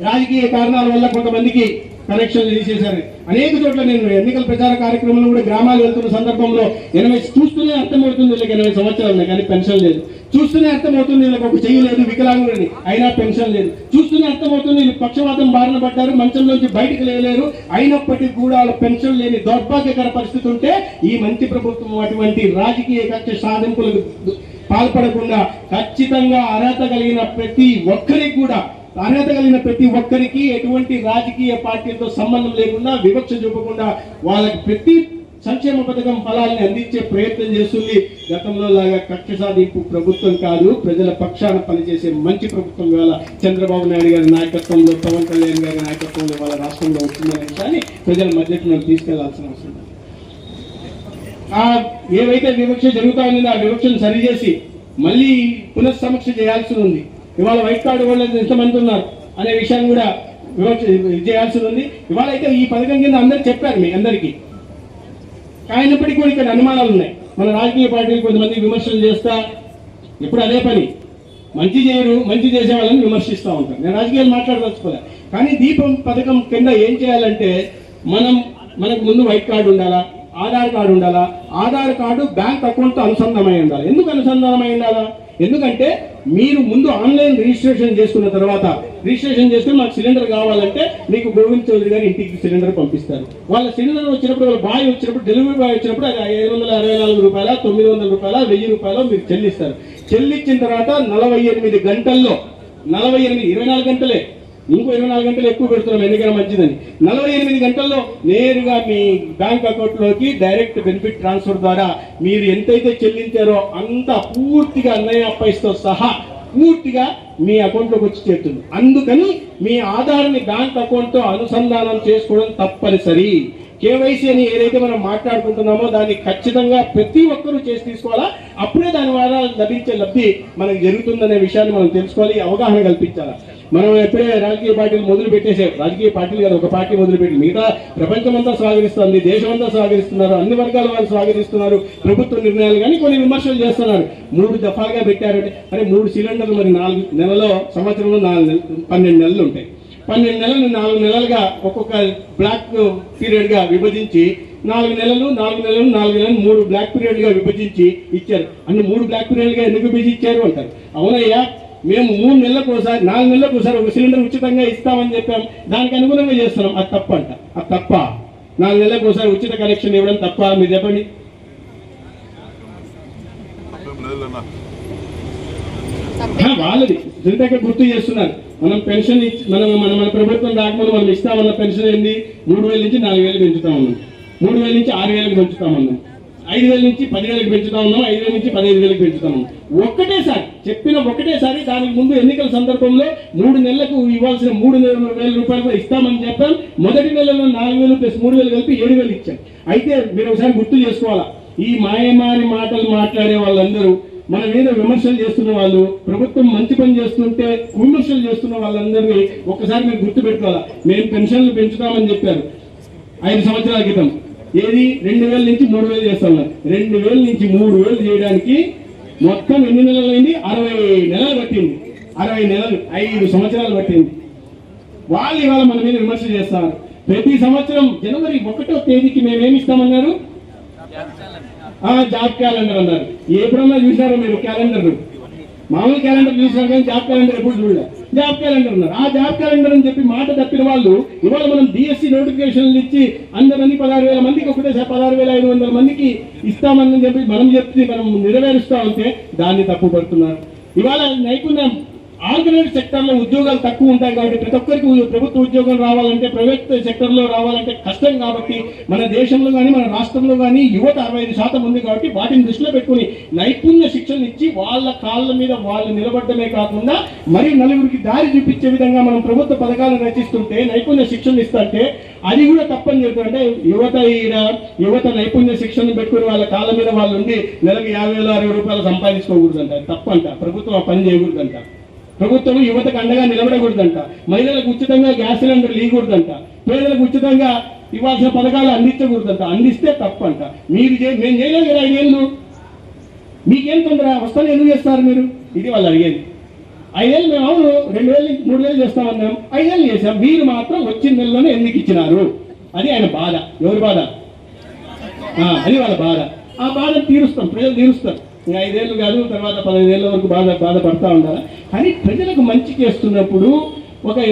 రాజకీయ కారణాల వల్ల కొంతమందికి కనెక్షన్లు తీసేశారు. అనేక చోట్ల నేను ఎన్నికల ప్రచార కార్యక్రమంలో కూడా గ్రామాలు వెళ్తున్న సందర్భంలో చూస్తూనే అర్థమవుతుంది వీళ్ళకి 80 సంవత్సరాలు కానీ పెన్షన్ లేదు, చూస్తూనే అర్థమవుతుంది వీళ్ళకి ఒక చెయ్యి లేదు, వికలాంగులని అయినా పెన్షన్ లేదు, చూస్తూనే అర్థమవుతుంది వీళ్ళు పక్షవాతం బారిన పడ్డారు, మంచంలోంచి బయటకు లేలేరు, అయినప్పటికీ కూడా వాళ్ళ పెన్షన్ లేని దౌర్భాగ్యకర పరిస్థితి ఉంటే ఈ మంచి ప్రభుత్వం అటువంటి రాజకీయ కక్ష సాధింపులకు పాల్పడకుండా ఖచ్చితంగా అర్హత కలిగిన ప్రతి ఒక్కరికి ఎటువంటి రాజకీయ పార్టీలతో సంబంధం లేకుండా వివక్ష చూపకుండా వాళ్ళకి ప్రతి సంక్షేమ పథకం ఫలాల్ని అందించే ప్రయత్నం చేస్తుంది. గతంలో లాగా కక్ష సాధింపు ప్రభుత్వం కాదు, ప్రజల పక్షాన పనిచేసే మంచి ప్రభుత్వం ఇవాళ చంద్రబాబు నాయుడు గారి నాయకత్వంలో, పవన్ కళ్యాణ్ గారి నాయకత్వంలో వాళ్ళ రాష్ట్రంలో వస్తుందనే విషయాన్ని ప్రజల మధ్యకి మనం తీసుకెళ్లాల్సిన అవసరం ఉంది. ఏవైతే వివక్ష జరుగుతా ఉందో ఆ వివక్షను సరిచేసి మళ్ళీ పునఃసమీక్ష చేయాల్సి ఉంది. ఇవాళ వైట్ కార్డు హోల్డర్స్ ఎంతమంది ఉన్నారు అనే విషయాన్ని కూడా చేయాల్సి ఉంది. ఇవాళ అయితే ఈ పథకం కింద అందరు చెప్పారు మీ అందరికీ, అయినప్పటికీ కూడా ఇక్కడ అనుమానాలు ఉన్నాయి. మన రాజకీయ పార్టీలు కొంతమంది విమర్శలు చేస్తా ఇప్పుడు అదే పని, మంచి చేయరు, మంచి చేసే వాళ్ళని విమర్శిస్తూ ఉంటారు. నేను రాజకీయాలు మాట్లాడదలుచుకోలే, కానీ దీపం పథకం కింద ఏం చేయాలంటే మనకు ముందు వైట్ కార్డు ఉండాలా, ఆధార్ కార్డు ఉండాలా, ఆధార్ కార్డు బ్యాంక్ అకౌంట్తో అనుసంధానమై ఉండాలి. ఎందుకు అనుసంధానమై ఉండాలా? ఎందుకంటే మీరు ముందు ఆన్లైన్ రిజిస్ట్రేషన్ చేసుకున్న తర్వాత రిజిస్ట్రేషన్ మాకు సిలిండర్ కావాలంటే మీకు గోవింద్ చౌదరి గారు ఇంటికి సిలిండర్ పంపిస్తారు. వాళ్ళ సిలిండర్ వచ్చినప్పుడు, వాళ్ళ బాయ్ వచ్చినప్పుడు, డెలివరీ బాయ్ వచ్చినప్పుడు అది 564 రూపాయల, 900 రూపాయల, 1000 రూపాయలు మీరు చెల్లిస్తారు. చెల్లించిన తర్వాత 48 గంటల్లో 24 గంటలే, ఇంకో 24 గంటలు ఎక్కువ పెడుతున్నాం ఎందుకైనా మంచిదని, 48 గంటల్లో నేరుగా మీ బ్యాంక్ అకౌంట్లోకి డైరెక్ట్ బెనిఫిట్ ట్రాన్స్ఫర్ ద్వారా మీరు ఎంతైతే చెల్లించారో అంత పూర్తిగా అన్నయ్య అప్పైస్తో సహా పూర్తిగా మీ అకౌంట్లోకి వచ్చి చేరుతుంది. అందుకని మీ ఆధార్ని బ్యాంక్ అకౌంట్తో అనుసంధానం చేసుకోవడం తప్పనిసరి. కేవైసీ అని ఏదైతే మనం మాట్లాడుకుంటున్నామో దాన్ని ఖచ్చితంగా ప్రతి ఒక్కరూ చేసి తీసుకోవాలా. అప్పుడే దాని ద్వారా లభించే లబ్ధి మనకు జరుగుతుందనే విషయాన్ని మనం తెలుసుకోవాలి, అవగాహన కల్పించాలి. మనం ఎప్పుడే రాజకీయ పార్టీలు మొదలు పెట్టేసాం, రాజకీయ పార్టీలు కాదు, ఒక పార్టీ మొదలుపెట్టి మిగతా ప్రపంచమంతా స్వాగతిస్తుంది, దేశమంతా స్వాగతిస్తున్నారు, అన్ని వర్గాల వారు స్వాగతిస్తున్నారు ప్రభుత్వ నిర్ణయాలు. కానీ కొన్ని విమర్శలు చేస్తున్నారు. 3 దఫాలుగా పెట్టారంటే, అరే 3 సిలిండర్లు మరి 4 నెలలో, సంవత్సరంలో 12 నెలలు ఉంటాయి. 12 నెలలు 4 నెలలుగా ఒక్కొక్క బ్లాక్ పీరియడ్గా విభజించి 4 నెలలు 3 బ్లాక్ పీరియడ్గా విభజించి ఇచ్చారు. అన్ని 3 బ్లాక్ పీరియడ్గా ఎందుకు విభజించారు అంటారు. అవునయ్యా, మేము 3 నెలలకు ఒకసారి, 4 నెలలకు ఒకసారి ఒక సిలిండర్ ఉచితంగా ఇస్తామని చెప్పాం, దానికి అనుగుణంగా చేస్తున్నాం. అది తప్ప అంట, అది తప్ప. 4 నెలలకు ఒకసారి ఉచిత కనెక్షన్ ఇవ్వడం తప్ప? మీరు చెప్పండి. వాళ్ళది ఇంతకే గుర్తు చేస్తున్నారు. మనం పెన్షన్ మన ప్రభుత్వం రాకముందు మనం ఇస్తామన్న పెన్షన్ ఏంది? 3000 నుంచి 4000 పెంచుతా ఉన్నాం, 3000 నుంచి 6000 పెంచుతా ఉన్నాం, 5000 నుంచి 10,000 పెంచుతా ఉన్నాం, 5000 నుంచి 15,000 పెంచుతా ఉన్నాం. ఒకటేసారి దానికి ముందు ఎన్నికల సందర్భంలో 3 నెలలకు ఇవ్వాల్సిన 3,000 రూపాయలు ఇస్తామని చెప్పాం. మొదటి నెలలో 4,000 ప్లస్ 3,000 కలిపి 7,000 ఇచ్చాం. అయితే మీరు ఒకసారి గుర్తు చేసుకోవాలా, ఈ మాయమారి మాటలు మాట్లాడే వాళ్ళందరూ, మన మీద విమర్శలు చేస్తున్న వాళ్ళు, ప్రభుత్వం మంచి పని చేస్తుంటే విమర్శలు చేస్తున్న వాళ్ళందరినీ ఒక్కసారి మీరు గుర్తు పెట్టుకోవాలా. మేము పెన్షన్లు పెంచుతామని చెప్పారు 5 సంవత్సరాల క్రితం. ఏది 2,000 నుంచి 3,000 చేస్తున్నారు. 2,000 నుంచి 3,000 చేయడానికి మొత్తం ఎన్ని నెలలు అయింది? 60 నెలలు పట్టింది. 60 నెలలు, 5 సంవత్సరాలు పట్టింది. వాళ్ళు ఇవాళ మన మీద విమర్శ చేస్తారు. ప్రతి సంవత్సరం జనవరి 1వ తేదీకి మేమేమి ఇస్తామన్నారు? జాబ్ క్యాలెండర్ అన్నారు. ఎప్పుడన్నా చూసారో మీరు క్యాలెండర్? మామూలు క్యాలెండర్ చూసారు కానీ జాబ్ క్యాలెండర్ ఎప్పుడు చూడలే. జాబ్ క్యాలెండర్ అన్నారు. ఆ జాబ్ క్యాలెండర్ అని చెప్పి మాట తప్పిన వాళ్ళు ఇవాళ మనం డిఎస్సి నోటిఫికేషన్లు ఇచ్చి అందరినీ 16,000 మందికి, ఒకటేసారి 16,500 మందికి ఇస్తామని చెప్పి మనం నెరవేరుస్తా ఉంటే దాన్ని తప్పు పడుతున్నారు. ఇవాళ నైపుణ్యం ఆర్గనైజ్డ్ సెక్టర్లో ఉద్యోగాలు తక్కువ ఉంటాయి కాబట్టి ప్రతి ఒక్కరికి ప్రభుత్వ ఉద్యోగం రావాలంటే, ప్రైవేట్ సెక్టర్లో రావాలంటే కష్టం కాబట్టి మన దేశంలో కానీ మన రాష్ట్రంలో కానీ యువత 65% ఉంది కాబట్టి వాటిని దృష్టిలో పెట్టుకుని నైపుణ్య శిక్షణ ఇచ్చి వాళ్ళ కాళ్ళ మీద వాళ్ళు నిలబడమే కాకుండా మరి నలుగురికి దారి చూపించే విధంగా మనం ప్రభుత్వ పథకాలను రచిస్తుంటే, నైపుణ్య శిక్షణ ఇస్తుంటే అది కూడా తప్పని చెప్తుంటే యువత నైపుణ్య శిక్షణ పెట్టుకుని వాళ్ళ కాళ్ళ మీద వాళ్ళు ఉండి నెలకు 50,000 60 సంపాదించుకోకూడదంట. తప్పంట. ప్రభుత్వం ఆ పని చేయకూడదంట. ప్రభుత్వం యువతకు అండగా నిలబడకూడదంట. మహిళలకు ఉచితంగా గ్యాస్ సిలిండర్లు ఇవ్వకూడదంట. పేదలకు ఉచితంగా ఇవ్వాల్సిన పథకాలు అందించకూడదంట. అందిస్తే తప్పంట. మేము చేయలేదు కదా 5 ఏళ్ళు. మీకేం తొందర? వస్తాను ఎందుకు చేస్తారు మీరు? ఇది వాళ్ళు అడిగేది. 5 ఏళ్ళు మేము అవును 2,000 3,000 చేస్తామన్నాం, 5 ఏళ్ళు చేసాం. మీరు మాత్రం వచ్చిన నెలలోనే ఎందుకు ఇచ్చినారు? అది ఆయన బాధ. ఎవరి బాధ? అది వాళ్ళ బాధ. ఆ బాధ తీరుస్తాం, ప్రజలు తీరుస్తారు. 5 ఏళ్ళు కాదు, తర్వాత 15 ఏళ్ళ వరకు బాధపడతా ఉండాలి. కానీ ప్రజలకు మంచి చేస్తున్నప్పుడు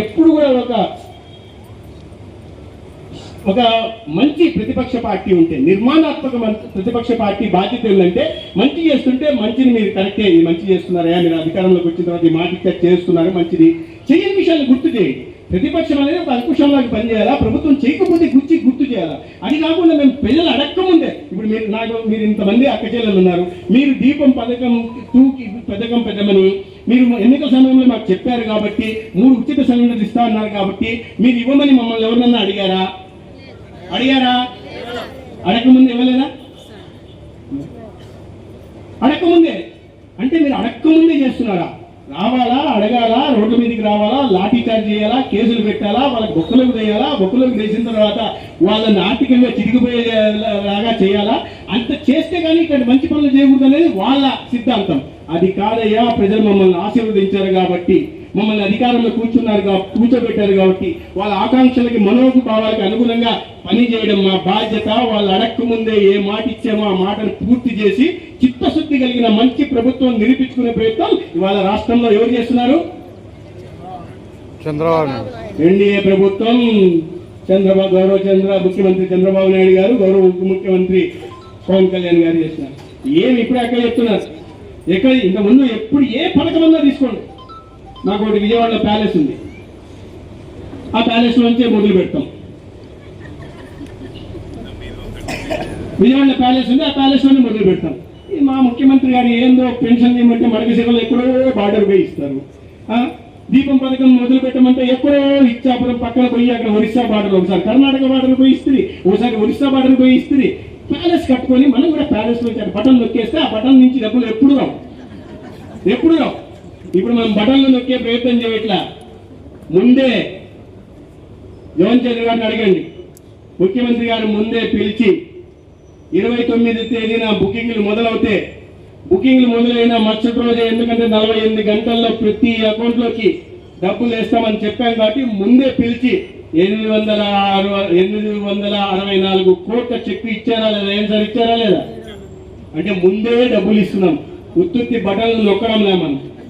ఎప్పుడు కూడా ఒక మంచి ప్రతిపక్ష పార్టీ ఉంటే, నిర్మాణాత్మక ప్రతిపక్ష పార్టీ బాధ్యత ఏంటంటే మంచి చేస్తుంటే మంచిని మీరు కరెక్టే, ఇది మంచి చేస్తున్నారా, మీరు అధికారంలోకి వచ్చిన తర్వాత ఈ మాట చేస్తున్నారు మంచిది, చేయని విషయాన్ని గుర్తు చేయండి. ప్రతిపక్షం అనేది ఒక అంకుశంలాగా పనిచేయాలా, ప్రభుత్వం చేయకపోతే గుర్తు చేయాలా. అది కాకుండా మేము ప్రజలు అడక్కముందే, ఇప్పుడు మీరు ఇంతమంది అక్క చెల్లెలు ఉన్నారు, మీరు దీపం పథకం పెట్టమని మీరు ఎన్నికల సమయంలో మాకు చెప్పారు కాబట్టి 3 ఉచిత సిలిండర్లు ఇస్తా అన్నారు కాబట్టి మీరు ఇవ్వమని మమ్మల్ని ఎవరినన్నా అడిగారా? అడగకముందే ఇవ్వలేదా? అడగకముందే అంటే మీరు అడగకముందే చేస్తున్నారా? రావాలా, అడగాల, రోడ్ల మీదకి రావాలా, లాఠీ చార్జ్ చేయాలా, కేసులు పెట్టాలా, వాళ్ళకి బొక్కలోకి వేయాలా, బొక్కలోకి వేసిన తర్వాత వాళ్ళని ఆర్థికంగా చిరిగిపోయేలాగా చేయాలా? అంత చేస్తే కానీ ఇక్కడ మంచి పనులు చేయకూడదు అనేది వాళ్ళ సిద్ధాంతం. అది కాదయ్యా, ప్రజలు మమ్మల్ని ఆశీర్వదించారు కాబట్టి, మమ్మల్ని అధికారంలో కూర్చోబెట్టారు కాబట్టి వాళ్ళ ఆకాంక్షలకి మనోభావాలకు అనుగుణంగా పనిచేయడం మా బాధ్యత. వాళ్ళు అడక్కముందే ఏ మాట ఇచ్చామో ఆ మాటను పూర్తి చేసి చిత్తశుద్ధి కలిగిన మంచి ప్రభుత్వం నిరూపించుకునే ప్రయత్నం ఇవాళ రాష్ట్రంలో ఎవరు చేస్తున్నారు? చంద్రబాబు. ఎన్డీఏ ప్రభుత్వం, ముఖ్యమంత్రి చంద్రబాబు నాయుడు గారు, గౌరవ ఉప ముఖ్యమంత్రి పవన్ కళ్యాణ్ గారు చేస్తున్నారు. ఏమి ఇప్పుడు ఎక్కడ చెప్తున్నారు? ఇంత ముందు ఎప్పుడు ఏ పథకమన్నా తీసుకోండి. నాకు ఒకటి విజయవాడలో ప్యాలెస్ ఉంది, ఆ ప్యాలెస్ నుంచే మొదలు పెడతాం. విజయవాడలో ప్యాలెస్ ఉంది, ఆ ప్యాలెస్ లోనే మొదలు పెడతాం. మా ముఖ్యమంత్రి గారు ఏందో పెన్షన్ చేయమంటే మడకశిరలో ఎక్కడో బార్డర్ పోయి ఇస్తారు. దీపం పథకం మొదలు పెట్టమంటే ఎక్కడో ఇచ్చాపురం పక్కన పోయి అక్కడ ఒరిస్సా బార్డర్, ఒకసారి కర్ణాటక బార్డర్ పోయి ఇస్తుంది, ఒకసారి ఒరిస్సా బార్డర్ పోయి ఇస్తుంది. ప్యాలెస్ కట్టుకొని మనం కూడా ప్యాలెస్ లో బటన్ నొక్కేస్తే ఆ బటన్ నుంచి డబ్బులు ఎప్పుడు రావు. ఇప్పుడు మనం బటన్లు నొక్కే ప్రయత్నం చేయట్లా. ముందే జగన్ చంద్ర గారిని అడగండి, ముఖ్యమంత్రి గారు ముందే పిలిచి 29 తేదీన బుకింగ్లు మొదలవుతే, బుకింగ్లు మొదలైన మరుసటి రోజే, ఎందుకంటే 48 గంటల్లో ప్రతి అకౌంట్లోకి డబ్బులు వేస్తామని చెప్పాం కాబట్టి ముందే పిలిచి 864 కోట్ల చెక్ ఇచ్చారా లేదా? ఏం సార్ ఇచ్చారా లేదా? అంటే ముందే డబ్బులు ఇస్తున్నాం. ఉత్తుత్తి బటన్లు నొక్కడం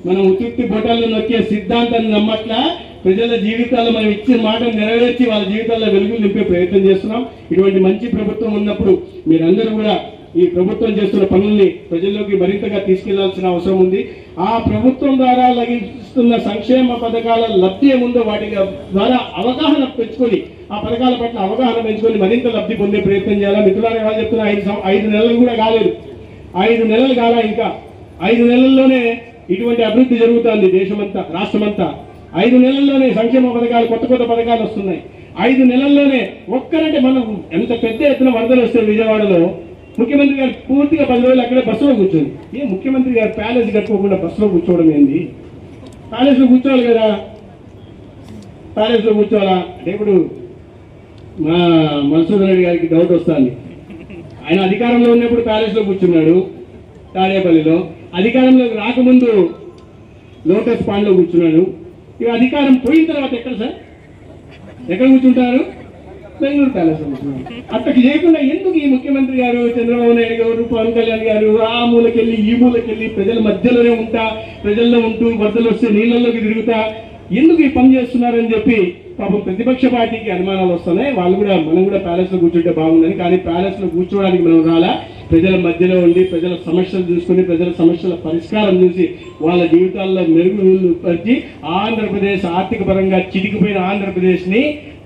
మనం ఉత్తుత్తి బటన్లు నొక్కే సిద్ధాంతాన్ని నమ్మట్లా. ప్రజల జీవితాల్లో మనం ఇచ్చిన మాటను నెరవేర్చి వాళ్ళ జీవితాల్లో వెలుగులు నింపే ప్రయత్నం చేస్తున్నాం. ఇటువంటి మంచి ప్రభుత్వం ఉన్నప్పుడు మీరందరూ కూడా ఈ ప్రభుత్వం చేస్తున్న పనుల్ని ప్రజల్లోకి మరింతగా తీసుకెళ్లాల్సిన అవసరం ఉంది. ఆ ప్రభుత్వం ద్వారా లభిస్తున్న సంక్షేమ పథకాల లబ్ధి ఏముందో వాటి ద్వారా అవగాహన పెంచుకొని, ఆ పథకాల పట్ల అవగాహన పెంచుకొని మరింత లబ్ధి పొందే ప్రయత్నం చేయాలి. మిత్రులారా, వాళ్ళు చెప్తున్న 5 నెలలు కూడా కాలేదు, 5 నెలలు కాలా, ఇంకా 5 నెలల్లోనే ఇటువంటి అభివృద్ధి జరుగుతుంది దేశమంతా, రాష్ట్రమంతా. 5 నెలల్లోనే సంక్షేమ పథకాలు, కొత్త పథకాలు వస్తున్నాయి. 5 నెలల్లోనే ఒక్కరంటే మనం ఎంత పెద్ద ఎత్తున వరదలు వస్తాయి విజయవాడలో. ముఖ్యమంత్రి గారు పూర్తిగా 10 రోజులు అక్కడే బస్సులో కూర్చొని, ముఖ్యమంత్రి గారు ప్యాలెస్ కట్టుకోకుండా బస్సులో కూర్చోవడం ఏంది? ప్యాలెస్లో కూర్చోవాలి కదా, ప్యాలెస్లో కూర్చోవాలా అంటే ఇప్పుడు మా మధుసూదన్ రెడ్డి గారికి డౌట్ వస్తుంది. ఆయన అధికారంలో ఉన్నప్పుడు ప్యాలెస్లో కూర్చున్నాడు తాడేపల్లిలో, అధికారంలోకి రాకముందు లోటస్ పాండ్లో కూర్చున్నాడు. ఇక అధికారం పోయిన తర్వాత ఎక్కడ సార్, ఎక్కడ కూర్చుంటారు? బెంగళూరు ప్యాలెస్ కూర్చున్నారు. అక్కడికి చేయకుండా ఎందుకు ఈ ముఖ్యమంత్రి గారు, చంద్రబాబు నాయుడు గారు, పవన్ కళ్యాణ్ గారు ఆ మూలకెళ్ళి ఈ మూలకెళ్ళి ప్రజల మధ్యలోనే ప్రజల్లో ఉంటూ వరదలు వస్తే నీళ్ళల్లోకి తిరుగుతా ఎందుకు ఈ పని చేస్తున్నారని చెప్పి పాపం ప్రతిపక్ష పార్టీకి అనుమానాలు వస్తున్నాయి. మనం కూడా ప్యాలెస్ లో కూర్చుంటే బాగుందని. కానీ ప్యాలెస్ లో కూర్చోవడానికి మనం రాలా. ప్రజల మధ్యలో ఉండి ప్రజల సమస్యలు చూసుకుని ప్రజల సమస్యల పరిష్కారం చూసి వాళ్ళ జీవితాల్లో మెరుగులు పరిచి ఆంధ్రప్రదేశ్ ఆర్థిక పరంగా చితికిపోయిన ఆంధ్రప్రదేశ్ని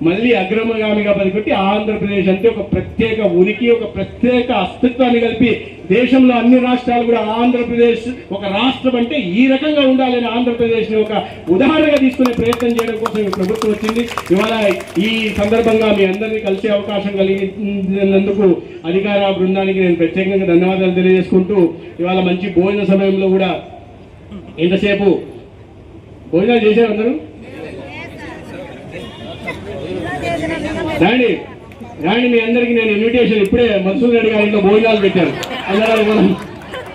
మళ్ళీ అగ్రమగామిగా పరిపెట్టి ఆంధ్రప్రదేశ్ అంటే ఒక ప్రత్యేక ఉనికి, ఒక ప్రత్యేక అస్తిత్వాన్ని కలిపి దేశంలో అన్ని రాష్ట్రాలు కూడా ఆంధ్రప్రదేశ్ ఒక రాష్ట్రం అంటే ఈ రకంగా ఉండాలని ఆంధ్రప్రదేశ్ని ఒక ఉదాహరణగా తీసుకునే ప్రయత్నం చేయడం కోసం ఈ ప్రభుత్వం వచ్చింది. ఇవాళ ఈ సందర్భంగా మీ అందరినీ కలిసే అవకాశం కలిగినందుకు అధికార బృందానికి నేను ప్రత్యేకంగా ధన్యవాదాలు తెలియజేసుకుంటూ, ఇవాళ మంచి భోజన సమయంలో కూడా ఎంతసేపు భోజనాలు చేశారు అందరూ? రాండి రాండి, మీ అందరికీ నేను ఇన్విటేషన్ ఇప్పుడే మధుసూదన్ రెడ్డి గారి ఇంట్లో భోజనాలు పెట్టాను. అందరూ మనం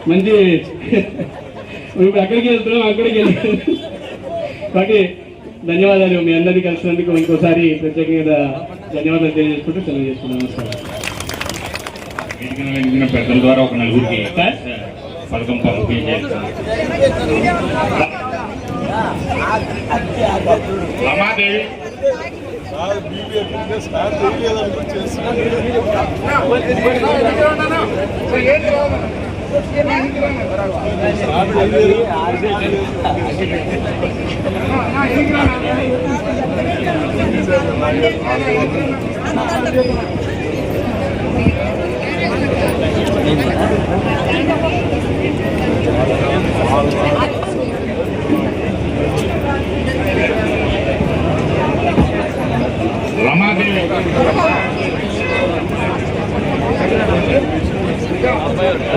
మంచి ఇప్పుడు అక్కడికి వెళ్తున్నాం, అక్కడికి వెళ్తాం. కాబట్టి ధన్యవాదాలు, మీ అందరినీ కలిసినందుకు ఇంకోసారి ప్రత్యేకంగా ధన్యవాదాలు తెలియజేసుకుంటూ సెలవు చేసుకున్నాను. నమస్కారం. పెద్దల ద్వారా ఒక నలుగురికి పథకం పంపిణీ చేస్తాం. రమాదేవి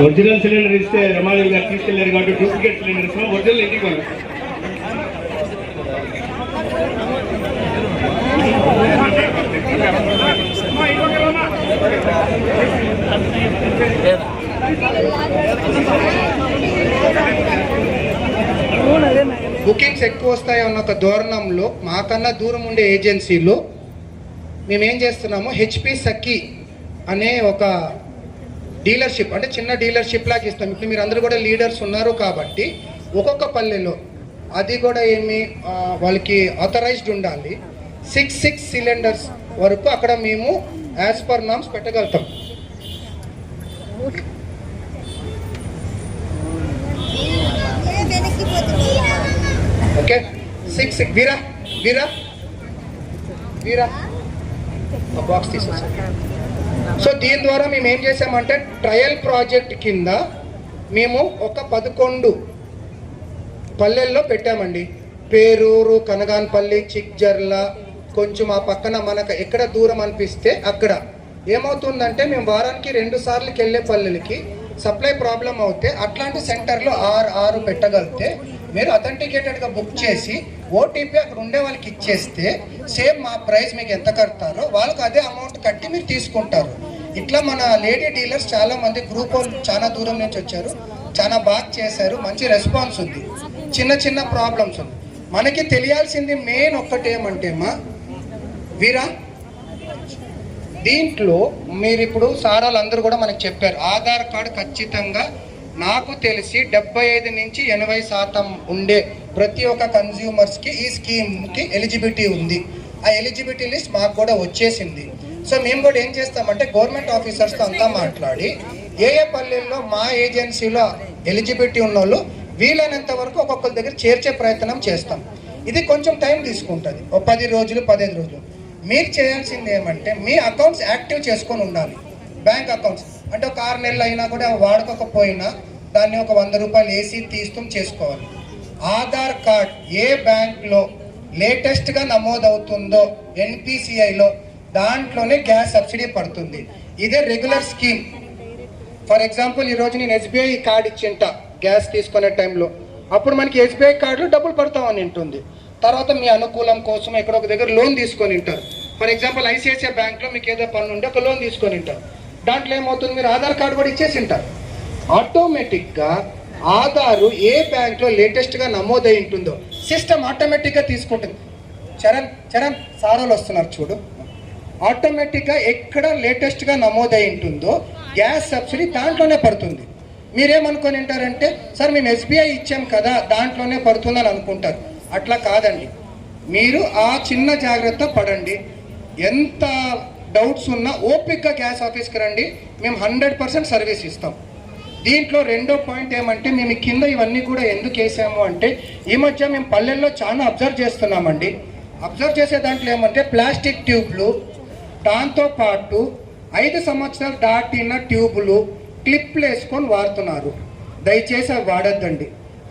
ఒరిజినల్ సిలిండర్ ఇస్తే రమాదేవి గారు తీసుకెళ్లారు కాబట్టి డూప్లికేట్ సిలిండర్ ఇస్తాం, ఒరిజినల్ ఇంటికి మనం. బుకింగ్స్ ఎక్కువ వస్తాయి అన్న ఒక ధోరణంలో మాకన్నా దూరం ఉండే ఏజెన్సీలో మేమేం చేస్తున్నాము, హెచ్పి సఖీ అనే ఒక డీలర్షిప్, అంటే చిన్న డీలర్షిప్ లాగా ఇస్తాం. ఇప్పుడు మీరు అందరూ కూడా లీడర్స్ ఉన్నారు కాబట్టి ఒక్కొక్క పల్లెలో అది కూడా వాళ్ళకి ఆథరైజ్డ్ ఉండాలి. 6 సిలిండర్స్ వరకు అక్కడ మేము యాజ్ పర్ నామ్స్ పెట్టగలుగుతాం. ఓకే, 6 వీరా వీరా వీరా బాక్స్ తీసేసాం. సో దీని ద్వారా మేము ఏం చేసామంటే ట్రయల్ ప్రాజెక్ట్ కింద మేము ఒక 11 పల్లెల్లో పెట్టామండి. పేరూరు, కనగాన్పల్లి, చిక్జర్ల, కొంచెం ఆ పక్కన మనకు ఎక్కడ దూరం అనిపిస్తే అక్కడ ఏమవుతుందంటే మేము వారానికి 2 సార్లు వెళ్ళే పల్లెలకి సప్లై ప్రాబ్లం అవుతే అట్లాంటి సెంటర్లో 6 పెట్టగలిగితే మీరు అథెంటికేటెడ్గా బుక్ చేసి ఓటీపీ అక్కడ ఉండే వాళ్ళకి ఇచ్చేస్తే సేమ్ మా ప్రైస్ మీకు ఎంత కడతారో వాళ్ళకి అదే అమౌంట్ కట్టి మీరు తీసుకుంటారు. ఇట్లా మన లేడీ డీలర్స్ చాలా మంది గ్రూప్ చాలా దూరం నుంచి వచ్చారు, చాలా బాగా చేశారు, మంచి రెస్పాన్స్ ఉంది. చిన్న చిన్న ప్రాబ్లమ్స్ ఉంది. మనకి తెలియాల్సింది మెయిన్ ఒక్కటేమంటే మా వీరా, దీంట్లో మీరు ఇప్పుడు సారాలు అందరూ కూడా మనకు చెప్పారు, ఆధార్ కార్డు ఖచ్చితంగా నాకు తెలిసి 75 నుంచి 80% ఉండే ప్రతి ఒక్క కన్జ్యూమర్స్కి ఈ స్కీమ్కి ఎలిజిబిలిటీ ఉంది. ఆ ఎలిజిబిలిటీ లిస్ట్ మాకు కూడా వచ్చేసింది. సో మేము కూడా ఏం చేస్తామంటే గవర్నమెంట్ ఆఫీసర్స్తో అంతా మాట్లాడి ఏ పల్లెల్లో మా ఏజెన్సీలో ఎలిజిబిలిటీ ఉన్న వాళ్ళు వీలైనంత వరకు ఒక్కొక్కరి దగ్గర చేర్చే ప్రయత్నం చేస్తాం. ఇది కొంచెం టైం తీసుకుంటుంది, 10 రోజులు 15 రోజులు. మీరు చేయాల్సింది ఏమంటే మీ అకౌంట్స్ యాక్టివ్ చేసుకొని ఉండాలి. బ్యాంక్ అకౌంట్స్ అంటే ఒక 6 నెలలు అయినా కూడా వాడుకోకపోయినా దాన్ని ఒక 100 రూపాయలు వేసి తీస్తూ చేసుకోవాలి. ఆధార్ కార్డ్ ఏ బ్యాంక్లో లేటెస్ట్గా నమోదవుతుందో ఎన్పిసిఐలో దాంట్లోనే గ్యాస్ సబ్సిడీ పడుతుంది. ఇదే రెగ్యులర్ స్కీమ్. ఫర్ ఎగ్జాంపుల్ ఈరోజు నేను ఎస్బీఐ కార్డ్ ఇచ్చింట గ్యాస్ తీసుకునే టైంలో, అప్పుడు మనకి ఎస్బీఐ కార్డులో డబ్బులు పడతామని ఉంటుంది. తర్వాత మీ అనుకూలం కోసం ఎక్కడ ఒక దగ్గర లోన్ తీసుకొని ఉంటారు. ఫర్ ఎగ్జాంపుల్ ఐసిఐసిఐ బ్యాంక్లో మీకు ఏదో పన్ను ఉంటే ఒక లోన్ తీసుకొని ఉంటారు. దాంట్లో ఏమవుతుంది, మీరు ఆధార్ కార్డు కూడా ఇచ్చేసి ఉంటారు. ఆటోమేటిక్గా ఆధారు ఏ బ్యాంక్లో లేటెస్ట్గా నమోదై ఉంటుందో సిస్టమ్ ఆటోమేటిక్గా తీసుకుంటుంది. చరణ్ సారోలు వస్తున్నారు చూడు, ఆటోమేటిక్గా ఎక్కడ లేటెస్ట్గా నమోదై ఉంటుందో గ్యాస్ సబ్సిడీ దాంట్లోనే పడుతుంది. మీరేమనుకొని ఉంటారంటే సార్ మేము ఎస్బీఐ ఇచ్చాం కదా దాంట్లోనే పడుతుందని అనుకుంటారు. అట్లా కాదండి, మీరు ఆ చిన్న జాగ్రత్త పడండి. ఎంత డౌట్స్ ఉన్నా ఓపిక్గా గ్యాస్ ఆఫీస్కి రండి, మేము 100% సర్వీస్ ఇస్తాం. దీంట్లో రెండో పాయింట్ ఏమంటే మేము కింద ఇవన్నీ కూడా ఎందుకు వేసాము అంటే ఈ మధ్య మేము పల్లెల్లో చాలా అబ్జర్వ్ చేస్తున్నామండి. అబ్జర్వ్ చేసే దాంట్లో ఏమంటే ప్లాస్టిక్ ట్యూబ్లు, దాంతోపాటు 5 సంవత్సరాలు దాటిన ట్యూబులు క్లిప్లు వేసుకొని వాడుతున్నారు. దయచేసి అవి వాడద్దండి.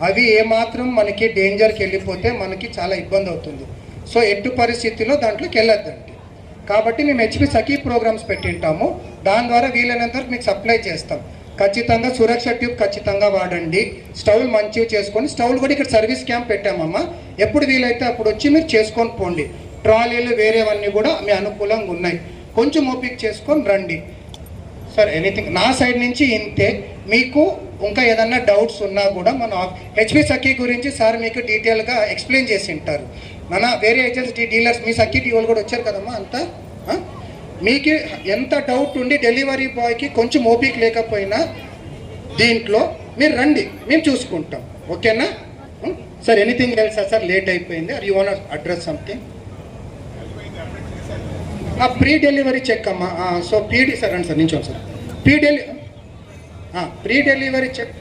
అవి ఏమాత్రం మనకి డేంజర్కి వెళ్ళిపోతే మనకి చాలా ఇబ్బంది అవుతుంది. సో ఎట్టి పరిస్థితిలో దాంట్లోకి వెళ్ళొద్దండి. కాబట్టి మేము హెచ్పి సఖీ ప్రోగ్రామ్స్ పెట్టింటాము, దాని ద్వారా వీలైనంత వరకు మీకు సప్లై చేస్తాం. ఖచ్చితంగా సురక్ష ట్యూబ్ ఖచ్చితంగా వాడండి. స్టవ్లు మంచివి చేసుకొని, స్టవ్లు కూడా ఇక్కడ సర్వీస్ క్యాంప్ పెట్టామమ్మా, ఎప్పుడు వీలైతే అప్పుడు వచ్చి మీరు చేసుకొని పోండి. ట్రాలీలు వేరేవన్నీ కూడా మీ అనుకూలంగా ఉన్నాయి, కొంచెం ఓపిక చేసుకొని రండి. సార్ ఎనీథింగ్ నా సైడ్ నుంచి ఇంతే. మీకు ఇంకా ఏదన్నా డౌట్స్ ఉన్నా కూడా మన హెచ్పి సఖీ గురించి సార్ మీకు డీటెయిల్గా ఎక్స్ప్లెయిన్ చేసి ఉంటారు. మన వేరే ఏజెన్సీ డీలర్స్ మీ సఖీ వాళ్ళు కూడా వచ్చారు కదమ్మా అంతా. మీకు ఎంత డౌట్ ఉండి డెలివరీ బాయ్కి కొంచెం ఓపిక లేకపోయినా దీంట్లో మీరు రండి, మేము చూసుకుంటాం. ఓకేనా sir? Anything else sir? Late అయిపోయింది. Are you want address something? Pre delivery check అమ్మా. సో పీడీ సార్ రండి సార్, నించోండి సార్. Pre delivery check.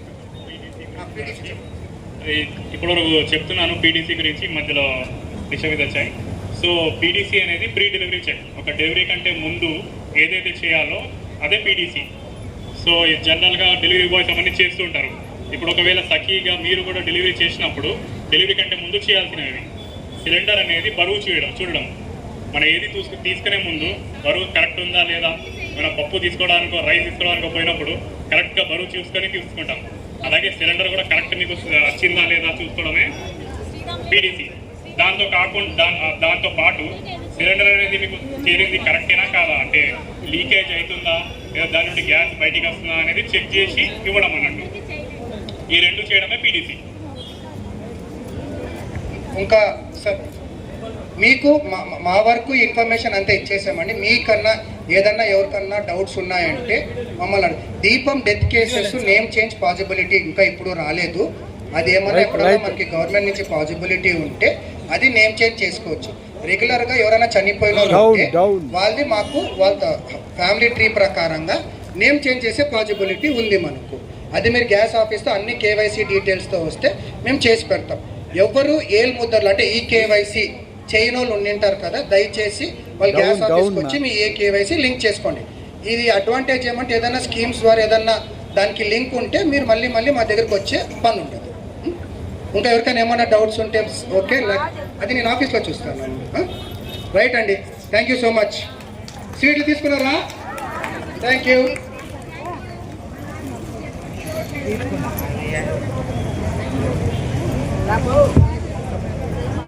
ఇప్పుడు చెప్తున్నాను పీడీసీ గురించి, మధ్యలో డిస్టర్బెన్స్ వచ్చాయి. సో పీడీసీ అనేది ప్రీ డెలివరీ చెక్. ఒక డెలివరీ కంటే ముందు ఏదైతే చేయాలో అదే పీడీసీ. సో జనరల్గా డెలివరీ బాయ్స్ అవన్నీ చేస్తూ ఉంటారు. ఇప్పుడు ఒకవేళ సఖీగా మీరు కూడా డెలివరీ చేసినప్పుడు డెలివరీ కంటే ముందు చేయాల్సినవి సిలిండర్ అనేది బరువు చూడడం. మనం ఏది తీసుకునే ముందు బరువు కరెక్ట్ ఉందా లేదా, మనం పప్పు తీసుకోవడానికో రైస్ తీసుకోవడానికో పోయినప్పుడు కరెక్ట్గా బరువు చూసుకొని తీసుకుంటాం. అలాగే సిలిండర్ కూడా కరెక్ట్ మీకు వచ్చిందా లేదా చూసుకోవడమే పీడీసీ. దాంతో పాటు సిలిండర్ అనేది మీకు చేరింది కరెక్టేనా కాదా, అంటే లీకేజ్ అవుతుందా లేదా దాని నుండి గ్యాస్ బయటికి వస్తుందా అనేది చెక్ చేసి ఇవ్వడం అన్నట్టు. ఈ రెండు చేయడమే పీడీసీ. ఇంకా సార్ మీకు మా వరకు ఇన్ఫర్మేషన్ అంతా ఇచ్చేసామండి. మీకన్నా ఏదన్నా ఎవరికన్నా డౌట్స్ ఉన్నాయంటే మమ్మల్ని దీపం death cases name change possibility ఇంకా ఇప్పుడు రాలేదు. అది ఏమన్నా ఎప్పుడైనా మనకి గవర్నమెంట్ నుంచి పాసిబిలిటీ ఉంటే అది నేమ్ చేంజ్ చేసుకోవచ్చు. రెగ్యులర్గా ఎవరైనా చనిపోయిన వాళ్ళది మాకు వాళ్ళ ఫ్యామిలీ ట్రీ ప్రకారంగా నేమ్ చేంజ్ చేసే పాసిబిలిటీ ఉంది మనకు. అది మీరు గ్యాస్ ఆఫీస్తో అన్ని కేవైసీ డీటెయిల్స్తో వస్తే మేము చేసి పెడతాం. ఎవరు ఏల్ ముద్దర్లు అంటే ఈ కేవైసీ చేయని వాళ్ళు ఉండింటారు కదా, దయచేసి వాళ్ళు గ్యాస్ ఆఫీస్కి వచ్చి మీ ఏ కేవైసీ లింక్ చేసుకోండి. ఇది అడ్వాంటేజ్ ఏమంటే ఏదైనా స్కీమ్స్ ద్వారా ఏదన్నా దానికి లింక్ ఉంటే మీరు మళ్ళీ మా దగ్గరకు వచ్చే పని ఉంటుంది. ఇంకా ఎవరికైనా ఏమైనా డౌట్స్ ఉంటే ఓకే, అది నేను ఆఫీస్లో చూస్తాను. రైట్ అండి, థ్యాంక్ యూ సో మచ్. స్వీట్లు తీసుకున్నారా? Thank you.